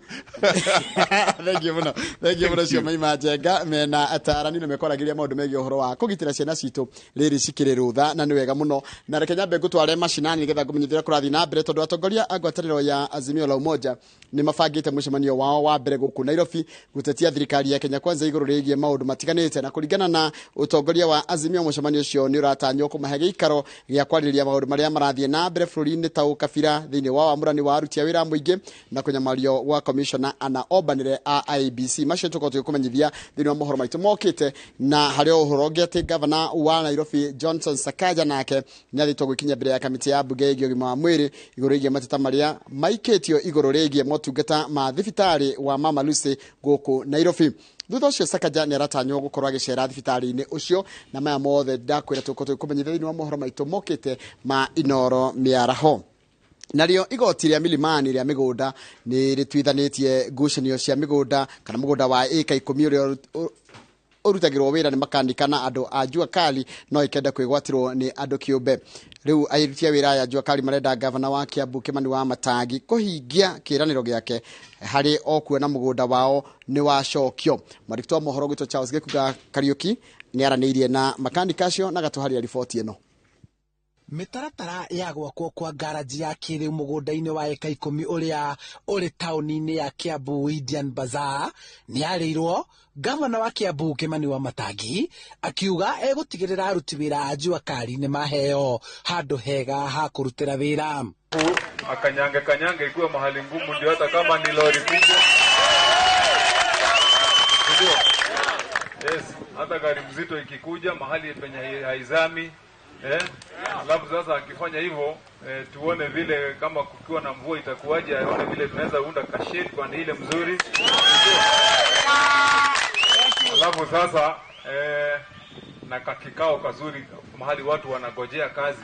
Thengiũ mũno cio maima Njenga mena atarani na mekoragĩria maũndũ megiĩ ũhoro wa kũgitĩra ciana citũ rĩrĩ cikĩrĩ rũtha na nĩ wega mũno na reke nyambe ngũtware macinani nĩgetha ngũmenyithĩre kũrathiĩ na mbere tondũ atongoria a ngwatanĩro ya Azimio la Umoja nĩ mabangĩte mũcemanio wao wa mbere gũkũ Nairobi gũtetia thirikari ya Kenya Kwanza igũrũ rĩgiĩ maũndũ matiganĩte na kũringana na ũtongoria wa Azimio mũcemanio ũcio nĩ ũratanywo kũmahe gĩikaro gĩa kwarĩrĩria maũndũ marĩa marathiĩ na mbere bũrũri-inĩ ta ũkabira thĩinĩ wa wamũrani wa aruti a wĩra mũingĩ na kũnyamario gwa commissioner ana obanĩre a IBC macio tũkorwo tũkũmenyithia thĩinĩ wa mohoro maitũ mokĩte na harĩ ũhoro ũngĩ atĩ gavana wa Nairobi Johnson Sakaja nake nĩathĩtwo gũkinya mbere ya kamĩtĩ ya mbunge ĩgiĩ ũgima wa mwĩrĩ igũrũ rĩgiĩ mateta marĩa maikĩtio igũrũ rĩgiĩ motungata ma thibitarĩ wa Mama Lucy gũkũ Nairobi. Thutha ũcio Sakaja nĩ aratanywo gũkorwo agĩcera thibitarĩ-inĩ ũcio na maya mothe ndakwĩra tũkorwo tũkũmenyithia thĩinĩ wa mohoro maitũ mokĩte ma iNooro mĩaraho. Narĩo igoti rĩa Milimani rĩa mĩgũnda nĩ rĩtuithanĩtie ngucanio cia mĩgũnda kana mũgũnda wa ĩka 10 ũrĩa ũrutagĩrwo wĩra nĩ makanika na andũ a Jua Kali no ikenda kwĩgwatirwo nĩ andũ kĩũmbe. Rĩu aruti a wĩra ya Jua Kali marenda gavana wa Kiambu Kimani wa Matangi kũhingia kĩĩranĩro gĩake harĩ okuona mũgũnda wao nĩ wacokio. Mwandĩki wa mohoro gwĩtwo Charles Gĩkuga Kariuki nĩ aranĩirie na makanika acio na gatũharia riboti ĩno. Mĩtaratara ya gwakwo kwa garaji ya kĩrĩu mũgũnda-inĩ wa eka 10 ũrĩa ũrĩ taũni-inĩ ya Kiambu Indian Bazaar nĩ yarĩirwo gavana wa Kiambu Kimani wa Matangi akiuga egũtigĩrĩra aruti wĩra a Jua Kali nĩ maheo handũ hega ha kũrutĩra wĩra. Kanyange ikuwe mahali ngumu ndio hata kama ni lori kubwa. Yes, hata gari mzito ikikuja mahali penye haizami alafu sasa akifanya hivyo tuone vile kama kukiwa na mvua itakuwaje, aone vile tunaweza unda kashedi kwa ile mzuri. Alafu sasa na kakikao kazuri mahali watu wanagojea kazi.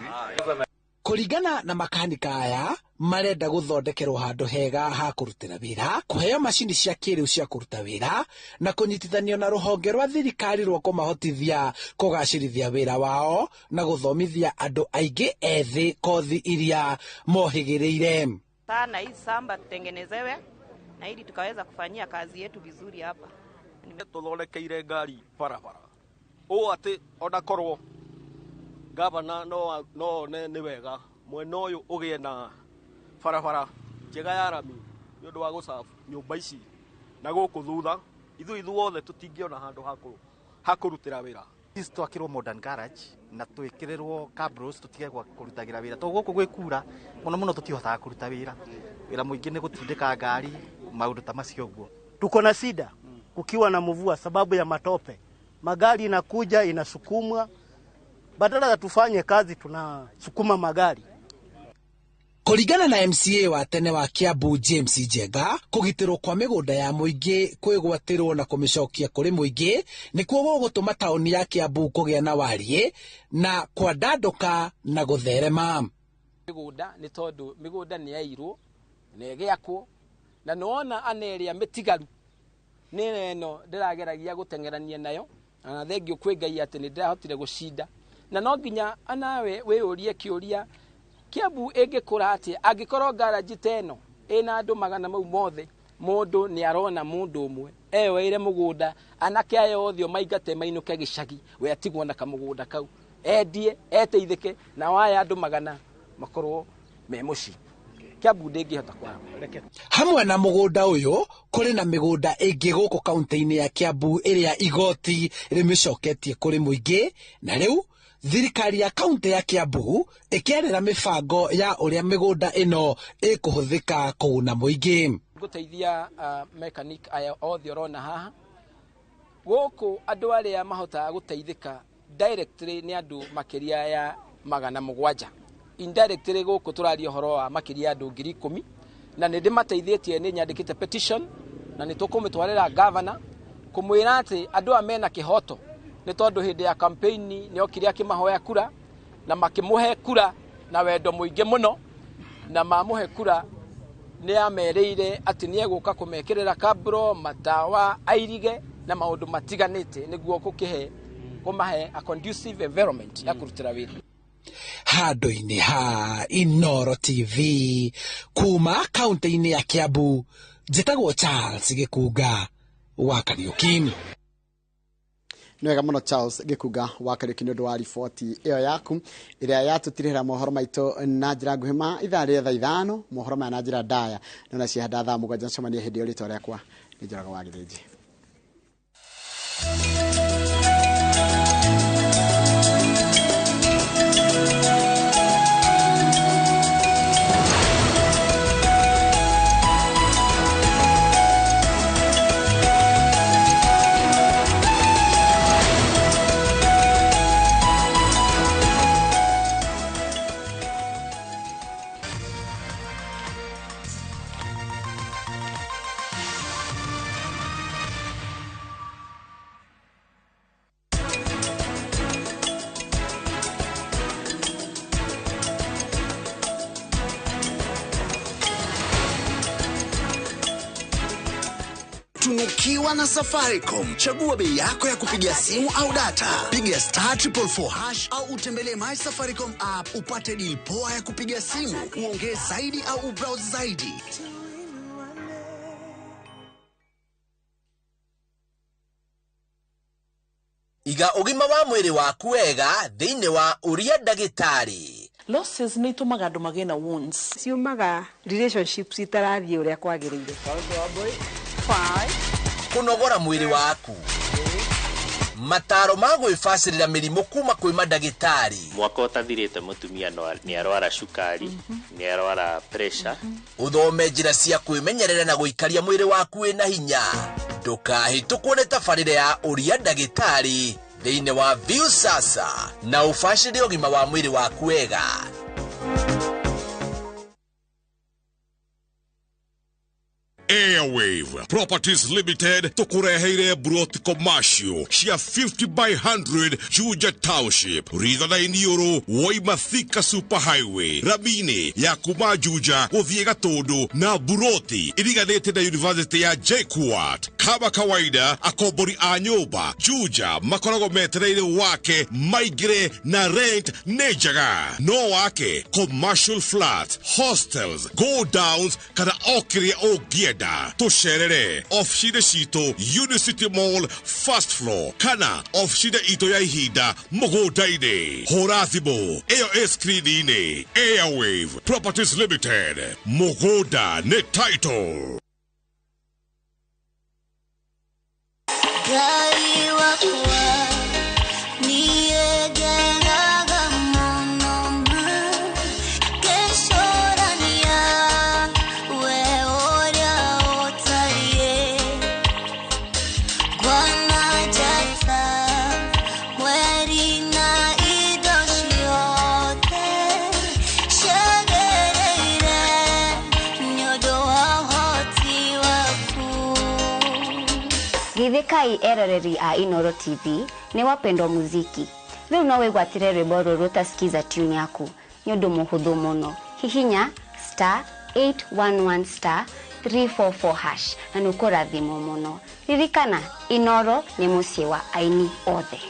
Kũringana na makanika aya marenda gũthondekerwo handũ hega ha kũrutĩra wĩra, kũheo macini cia kĩrĩu cia kũruta wĩra na kũnyitithanio na rũhonge rwa thirikari rwa kũmahotithia kũgacĩrithia wĩra wao na gũthomithia andũ aingĩ ethĩ kothi iria mohĩgĩrĩire. Sana hii samba tutengenezewe na ili tukaweza kufanyia kazi yetu vizuri hapa. Tuthondekeire ngari barabara ũũ atĩ ona korwo gavana no nĩ wega mwena ũyũ ũgĩe na barabara njega ya rami nĩ ũndũ wa gũcabu nyũmba ici na gũkũ thutha ithuothe tũtingĩona handũ ha kũrutĩra wĩra. Sisi twakĩrwo modern garage na twĩkĩrĩrwo cabros tũtige kũrutagĩra wĩra to gũkũ gwĩkura mũno tũtihotaga kũruta wĩra mũingĩ nĩ gũtindĩka ngari maũndũ ta macio ũguo. Tuko na shida kukiwa na mvua sababu ya matope, magari inakuja inasukumwa, badala ya tufanye kazi tunasukuma magari. Kũringana na MCA wa tene wa Kiambu James Njenga, kũgitĩrwo kwa mĩgũnda ya mũingĩ kwĩgwatĩrwo na kũmĩcokia kũrĩ mũingĩ nĩkuo gũgũtũma taũni ya Kiambu kũgĩa na wariĩ na kwandandũka na gũtherema. Mĩgũnda nĩ tondũ mĩgũnda nĩ yairwo na ĩgĩakwo na nona aneria mĩtigaru nĩ ĩno ndĩrageragia gũtengerania nayo na thengio kwĩ Ngai atĩ nĩ ndĩrahotire gũcinda na no nginya anawe wĩyũrie kĩũria Kiambu ĩngĩkũra atĩ angĩkorwo garage teno ĩna andũ magana mau mothe mũndũ nĩ arona mũndũ ũmwe eyoeire mũgũnda anake aya othe maingate mainũke gĩcagi we atigwo na kamũgũnda kau endie eteithĩke na waya andũ magana makorwo me mũciĩ Kiambu ndĩngĩhota kwara. Hamwe na mũgũnda ũyũ kũrĩ na mĩgũnda ĩngĩ gũkũ kaunti-inĩ ya Kiambu ĩrĩa igoti rĩmĩcoketie kũrĩ mũingĩ na rĩu thirikari ya kaunti ya Kiambu ĩkĩarĩra mĩbango ya ũrĩa mĩgũnda ĩno ĩkũhũthĩka kũguna mũingĩ. Gũteithia mechanic aya othe ũrona haha gũkũ andũ arĩa mahotaga gũteithĩka directly nĩ andũ makĩria ya 700. Indirectly gũkũ tũraria ũhoro wa makĩria andũ 10,000 na nĩ ndĩmateithĩtie nĩ nyandĩkĩte petition na nĩ tũkũmĩtwarĩra governor kũmwĩra atĩ andũ a mena kĩhoto nĩ tondũ hĩndĩ ya campaign nĩ okire akĩmahoya kura na makĩmũhe kura na wendo mũingĩ mũno na mamũhe kura nĩ amerĩire atĩ nĩ egũka kũmekĩrĩra kabro matawa airige na maũndũ matiganĩte nĩguo kũmahe a conducive environment ya kũrutĩra wĩra. Handũ-inĩ ha iNooro TV kuma kaunti-inĩ ya Kiambu njĩtagwo Charles Gĩkunga wa Kariũki. Nĩ wega mũno Charles Gĩkunga wa Kariũki nĩ ũndũ wa riboti ĩyo yaku ĩrĩa yatũtirĩra mohoro maitũ na njĩra nguhĩ ma ithaa rĩa thaa 5 mohoro maya na njĩra ndaya na ciahanda thaa 7 ncomania hĩndĩ ĩyo rĩtwa rĩakwa nĩ Njoroge wa Gĩthĩnji. Tunukiwa na Safaricom. Chagua bei yako ya kupigia simu au data. Piga *444# au utembelee My Safaricom app upate deal poa ya kupigia simu, uongee zaidi au ubrowse zaidi. Iga ugima wa mwĩrĩ waku wega thĩinĩ wa Uria Ndagĩtarĩ. Losses nĩ itumaga andũ magĩe na wounds. Ciumaga relationships itarathie ũrĩa kwagĩrĩire. Kũnogora mwĩrĩ waku. Mataro ma gwĩbacĩrĩra mĩrimũ kuma kwĩ mandagĩtarĩ. Mwaka ũtathirĩte mũtumia nĩ arwara cukari, nĩ arwara pressure. Uthome njĩra cia kwĩmenyerera na gũikaria mwĩrĩ waku wĩna hinya. Ndũkahĩtũkwo nĩ tabarĩra ya Uria Ndagĩtarĩ thĩinĩ wa View Sasa na ũbacĩrĩre ũgima wa mwĩrĩ waku wega. Airwave Properties Limited tukureheire broti commercial cia 50 by 100 Juja Township ritha na iNooro Waimathika Superhighway Rabini ya kuma Juja guthie Gatundu na broti iriganite na University ya JKUAT. Kama kawaida akombori a nyumba Juja makorago metereire wake maigire na rent nejaga no wake commercial flats, hostels, go downs kana okiria ogieda tusherere ofshide shito Unicity Mall first floor kana ofshide ito ya ihinda mugodaine horathimo eyo screenine Airwave Properties Limited mugoda ne title Gai wakwa niye genaga monoma keshorania we oria otaye Bwana jata mweri na idoshiote shagereire Githikai eroreri a iNooro TV ni wapendwa muziki. Riu no wigwatire rwimbo ruru tasikiza tune yaku. Ni undu muhuthu muno. Hihinya *811 *344# na nukurathimo muno. Ririkana iNooro ni mucie wa aini othe.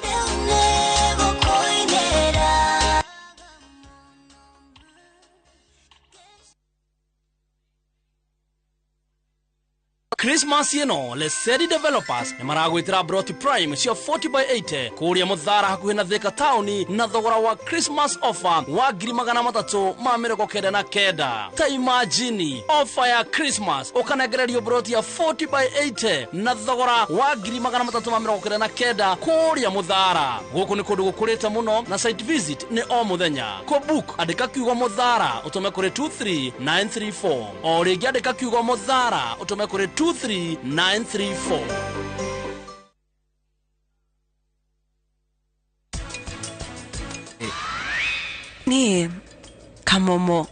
Christmas ino Lesedi Developers ni maragwitira Broti Prime cio 40x80 kuria Muthara hakuhi na Thika Town na thogora wa Christmas offer wa 399. Ta imagine offer ya Christmas ukanegererio Broti ya 40x80 na thogora wa 399 kuria Muthara. Guku ni kundu gukurite muno na site visit ni o muthenya. Ko book andika kiugo Muthara utume kuri 23934 o ringi andika kiugo Muthara utume kuri 23934. Ni Kamomo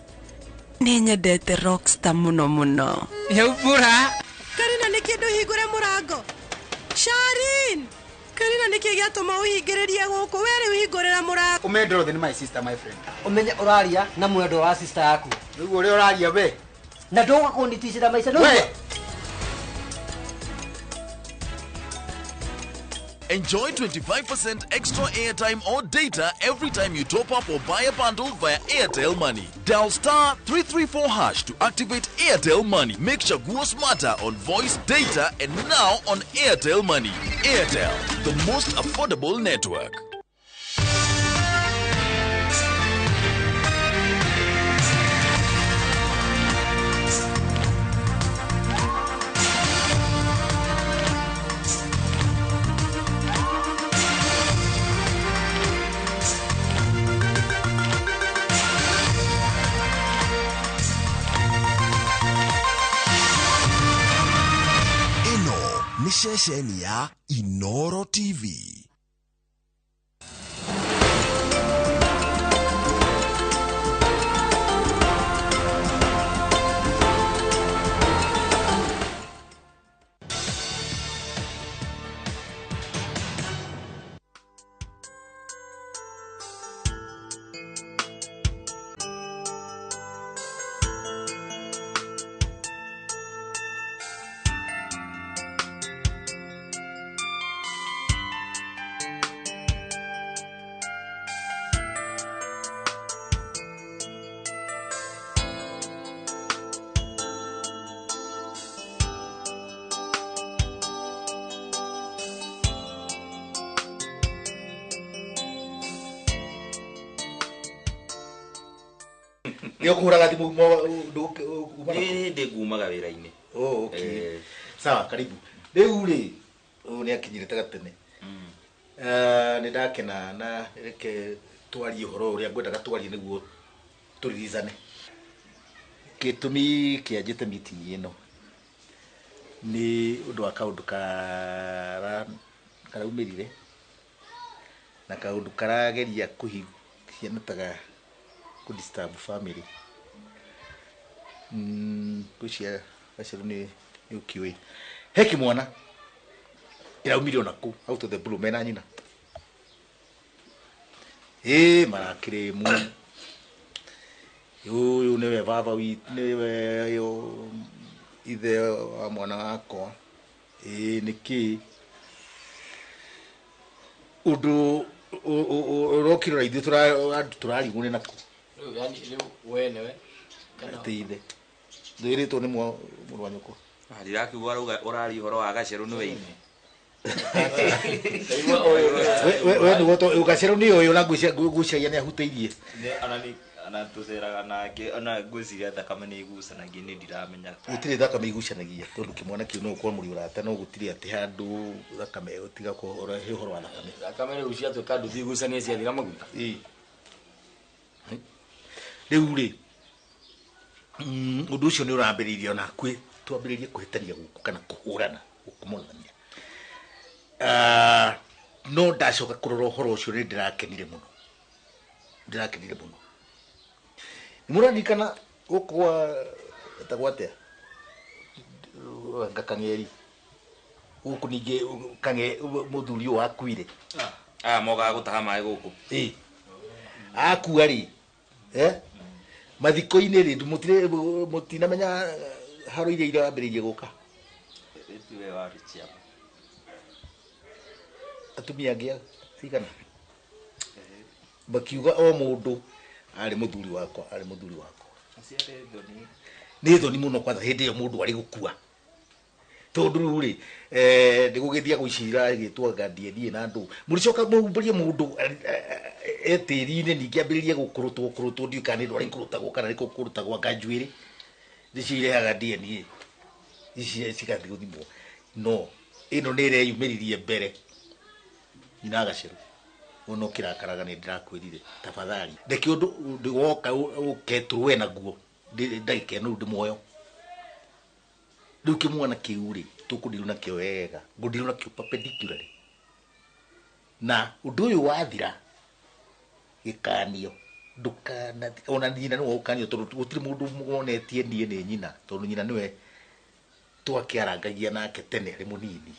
ni nyendete rockstar muno. Yaubura Karina nikindu hingure murango. Sharin Karina nikigiatuma uhingirerie guku weri uhingurira murango. Umendro the my sister my friend. Umenya uraria na mwendo wa sister yaku. Nigu uri uraria we. Na ndoga kunditishira maisha no. Enjoy 25% extra airtime or data every time you top up or buy a bundle via Airtel Money. Dial *334# to activate Airtel Money. Make Chaguo smarter on voice, data, and now on Airtel Money. Airtel, the most affordable network. Ni shesheni ya iNooro TV. Yo kuhuraga thimu ni ndigumaga wira-ini. Oh, okay. Sawa, karibu. Riu ri ni akinyirite gatene. Ni ndakena na reke twarie horo uria ngwendaga twarie niguo turirizane. Gitumi kianjite meeting ino ni undu wa kaundu karaumirire na kaundu karageria kuhianataga kudisturb family. Kushia aciru ni ukiwe heki mwana iraumire onaku out of the blue mena nyina marakire mu yo newe baba wi newe yo ithe wa mwana wako niki undu urokiro ithu turarigune naku Yani wenewe kana tithe ndiritwo ni muru wa nyoko ndirakiuga urari horo wa gaceru ni weine we ni woto ugaceru ni uyu na gucia ni ahuteirie ana tuceraga nake ona ngwiciria thakame ni igucanagia ni ndiramenya gutire thakame igucanagia tondu kimwana kiu no kwa muri urata no gutire ati handu thakame utiga ko urahe horo wa thakame riu cia tuika nduthi igucania cia thira maguta riu ri undu ucio ni urambiririe ona kwi twambiririe kuhitaria guku kana kuhurana gukumonania no ndacoka kurora horo ucio ni ndirakenire muno nimurani kana gukwa etagwatea ngakangeri guku ninge kange muthuri wa akuire moga gutaha mai guku akua ri mathiko-inĩ rĩ mutinamenya haro iria irambĩrĩirie gũka tiwe warichia atumia angĩ cigana makiuga o mũndũ arĩ mũthuri wakwa nĩ thoni mũno kwanza hĩndĩ ĩyo mũndũ arĩ gũkua tondũ rĩ nĩ gũgĩthia gwĩcira gĩtwa ngandie na andũ mũricoka mũmbũrie mũndũ etĩri-inĩ ningĩ ambĩrĩrie gũkũrũtwo ndiũ kana nĩ ndwarĩ kũrũtagwo kana nĩ kũrũtagwo nganjuĩrĩ nĩcirehaga DNA ici cigathiĩ gũthimwo no ĩno nĩ ĩreyumĩririe mbere ina gacerũ mũno kĩrakaraga nĩ ndĩrakwĩrire tafadhali reke ũndũ woka ũketũrwe naguo ndagĩka ĩno ndĩ muoyo rĩu kĩmwana kĩu rĩ tũkũndirwo nakĩo wega ngũndirwo nakĩo perpendicularly na ũndũ ũyũ wathira gĩkanio ndũkana ona nyina nĩwe ũkanio tondũ gũtirĩ mũndũ muonetie niĩ nĩ nyina tondũ nyina nĩwe twakĩarangagia nake tene arĩ mũnini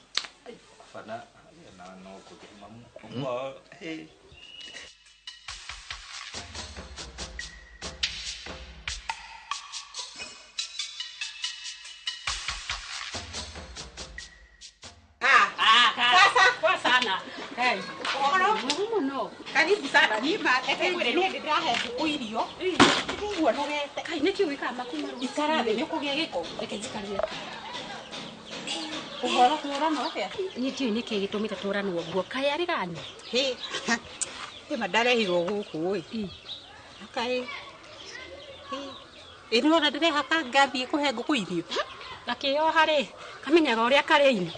bana na no kũgima sana. Hey. No. Karibu sana. Nima ekwire ni ndirahe nguku irio. Niguo nogete. Kai niki wika makumaru. Ikarabe ni kugia giko. Reke jikarire. Uhoro kurano atia? Ni tiu niki gitumite turanwo guo. Kai ari gani? He. Ni madarehirwo guku oi. Kai. He. Ino na ndire haka ngathie kuhe nguku irio. Nakio hari. Kamenyaga uria kari-ini.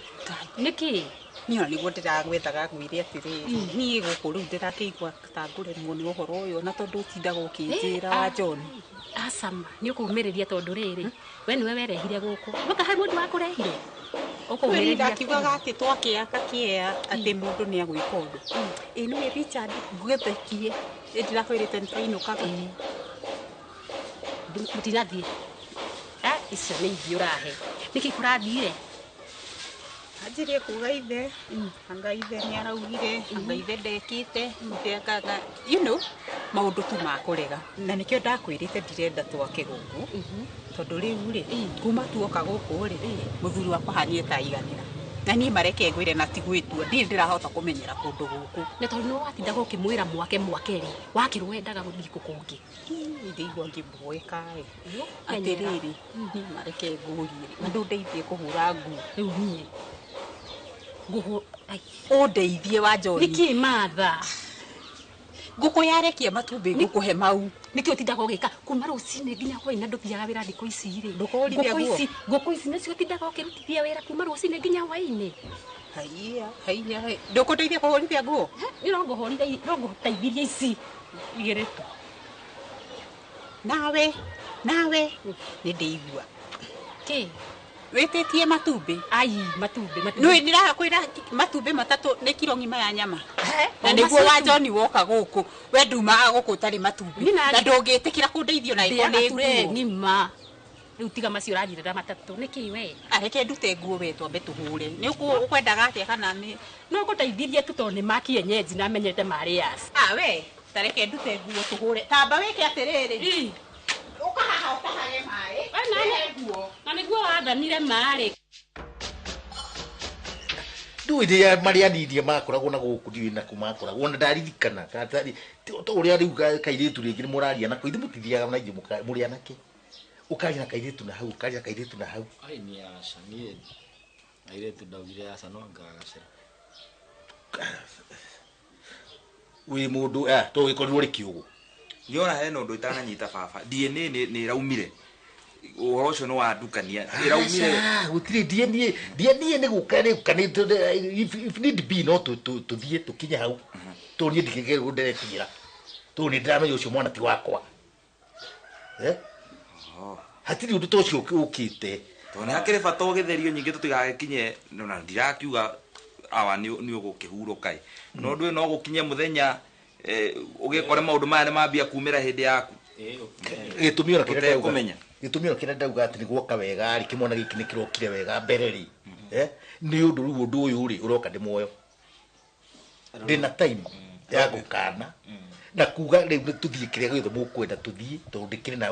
Niki niyo niguo ndiragwethaga gwire atiriri niĩ gũkũ rĩu ndĩrakĩigua ta ngũremwo nĩ ũhoro ũyũ na tondũ ũtindaga ũkĩnjĩra wa John acama nĩ ũkũmĩrĩria tondũ rĩrĩ we nĩwe werehire gũkũ gũka harĩ mũndũ wakũrehire ũkũmĩrĩria ndakiugaga atĩ twakĩaka kĩea atĩ mũndũ nĩ agwĩka ũndũ ĩ nĩwe Richard ngwethekie ndirakwĩrĩte nĩtainũkaga mũtinathiĩ icio nĩ ithi ũrahe nĩkĩ kũrathire Ajirie kuga ithe, anga ithe ni araugire, anga ithe ndekite, ndekaga, you know, maundu tu makurega. Na nikio ndakwirite ndirenda twake guku. Tondu riu ri, kuma tuoka guku ri, muthuri wakwa hanie ta iganira. Na ni mareke ngwire na tigwitua, ndirahota kumenyera kundu guku. Na tondu no watinda gukimwira mwake ri, wakirwo endaga guthii kukungi. Ndigwa ngimweka ri. Atiriri, ni mareke ngurie. Na ndeithie kuhura nguo. Riu nie nguhu ndeithie wa John niki matha nguku yarekia matumbi ngukuhe mau niki utindaga ugika kuma rucini nginya hwaina nduthiaga wira thikũ ici ri nguku ici nicio utindaga ukirutithia wira kuma rucini nginya hwaini haiya ndukundeithia kuhorithia nguo no nguteithirie ici igeretu nawe ni ndeigua ki wetitie matumbi matumbi no ndirakwira matumbi matatu ni kilo ngima ya nyama na niguo wa John woka guku we nduma guku tari matumbi na ndungitikira kundeithio na iko ni nguo ngima riu tiga macio uranyirira matatu niki we areke ndute nguo we twambe tuhure ni ukwendaga atia kana ni no nguteithirie tu tondu ni makie nyenji na menyete marias we tareke ndute nguo tuhure tamba weke atiriri ukahaha utahage mai na niguo wathanire marĩ ndũĩ rĩrĩa marĩa anini makoragwo na gũkũ ndiũĩ na kũmakoragwo ona ndaririkana ta ũrĩa rĩu kairĩtu rĩngĩ nĩ mũraria nako ithe mũtithiaga na ithe mũrĩ anake ũkaria na kairĩtu na hau ũkaria kairĩtu na hau ni aca niĩ airĩtu ndaugire aca no ngagacĩra wĩ mũndũ to wĩkorirwo rĩ kĩũgũ ndiona hena ũndũ itananyita baba DNA nĩ ĩraumire ũhoro ũcio nĩ wandukania ĩraumire gũtirĩ DNA nĩ gũka rĩu kana if need be no tũthiĩ tũkinye hau tondũ niĩ ndingĩgerwo nderetiĩra tondũ nĩ ndĩramenya ũcio mwana ti wakwa hatirĩ ũndũ ta ũcio ũkĩte tondũ nĩ hakĩrĩ bata ũgĩtherio nyingĩ tũtigagĩkinye na ndirakiuga awa nĩ ũgũkĩhurũka no ndũĩ no gũkinye mũthenya ugikore maundu maya ni mambia kumira hindi yaku gitumio kĩrĩa ndauga atĩ nĩ guoka wega rĩ kĩmwana gĩkĩ nĩ kĩrokire wega mbere rĩ ni undu ru undu uyu ri uroka ndi moyo ndina time ya gukana na kuga riu ni tuthie kiria githe mukwenda tuthie tondu ndikire na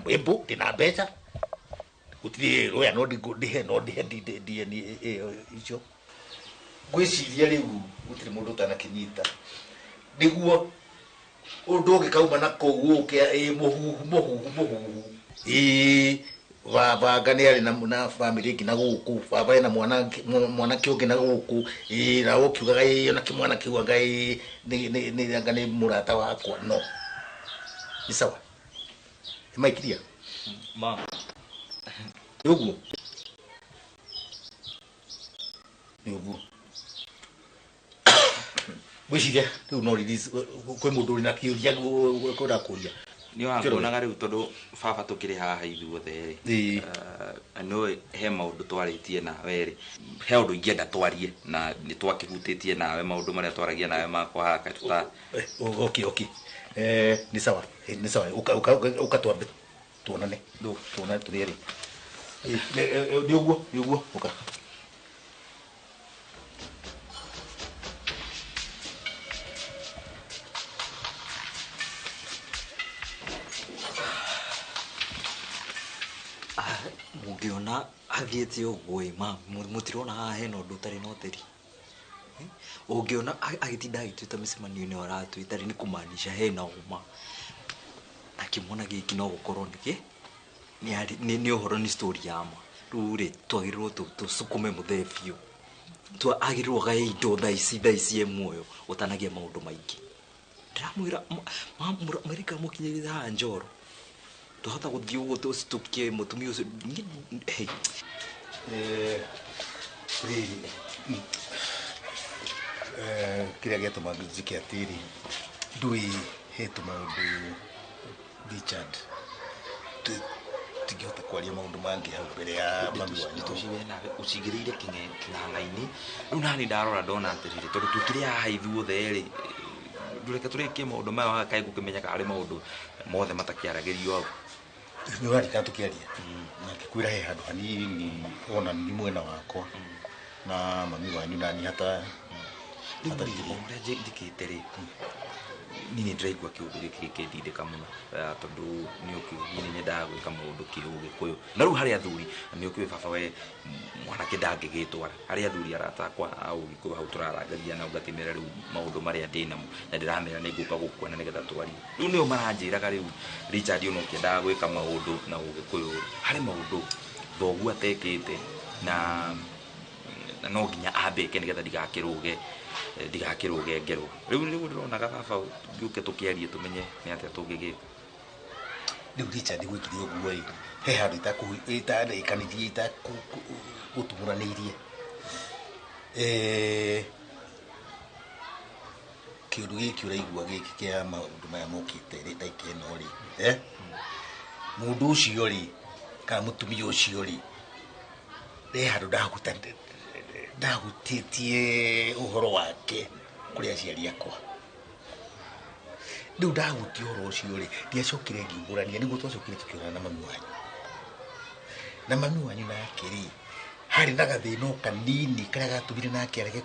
embo ndina mbeca gutiri roya no ndihe ndihe icio gwiciria riu gutiri mundu utanakinyita niguo undu ugikauma na kou uke muhuhu baba ngani ari na family ngina guku baba ena mwana kionge na guku na ukiugaga na kimwana kiugaga ni ngani murata wakwa no ni sawa imaikiria ma yugo gwiciria riu no release kwe mundu uri na kiuria kwenda kuria ni wakuonaga riu tondu baba tukiri haha ithuothe ri no he maundu twaritie nawe ri he undu ingienda twarie na ni twakihutitie nawe maundu maria twaragia nawe makwa haka tuta okay ni sawa ukatwambe tuonane tuonane tulieri ni uguo uka mungiona athiete uguo ma mutirona haha hena undu utari na uteri ungiona agitinda agituita micemanio-ini aratuita ni kumaanisha hena uma akimona giki no gukorwo ni uhoro ni story yama riu ri twagirirwo tusukume muthee biu agirwo gae indo thaici muoyo utanagia maundu maingi ndiramwira marika mukinyirira haha Njoro tuhota guthii uguo tustukie mutumia ucio kiria giatuma njike atiri ndui hetu maundu Richard tigihota kwaria maundu mangi hau mbere ya mami wanyu tuciwe nawe ucigiriire king'ang'a-ini riu nani ndarora ndona atiriri tondu tukiri haha ithuothe ri ndureke turikie maundu maya wakae gukimenya kari maundu mothe matakiaragirio au ni warika tukiaria na kikwira he handu hanini ona ni mwena wakwa na mami wanyu nani hata riu ndikite ri nini ndiraigua kiundu giki gikindindika muno tondu ni ukiugi ni nyendaga gwika maundu kiugikuyu na riu hari athuri ni ukiwe baba we mwanake ndangigitwara hari athuri aratakwa au gikuyu hau turarangaria na ugatimira riu maundu maria ndinamo na ndiramera ni nguka gukuona nigetha twari riu nio maranjiraga riu Richard uno kiendaga gwika maundu na ugikuyu hari maundu thoguo atekite na no nginya ambeke nigetha ndigakiruge ngero riu ndironaga baba ngiuke tukiarie tumenye ni atia tungigika riu Richard gwikire uguo he handu itakanirie gutumuraniirie kiundu giki uraigua giki kia maundu maya mokite ri taikeno ri mundu ucio ri kana mutumia ucio ri he handu ndahutitie uhoro wake kuri aciari akwa riu ndahutie uhoro ucio ri ndiacokire ngiugurania niguo twacokire tukiona na mami wanyu nake ri hari na gathina kanini karia gatumire nake arege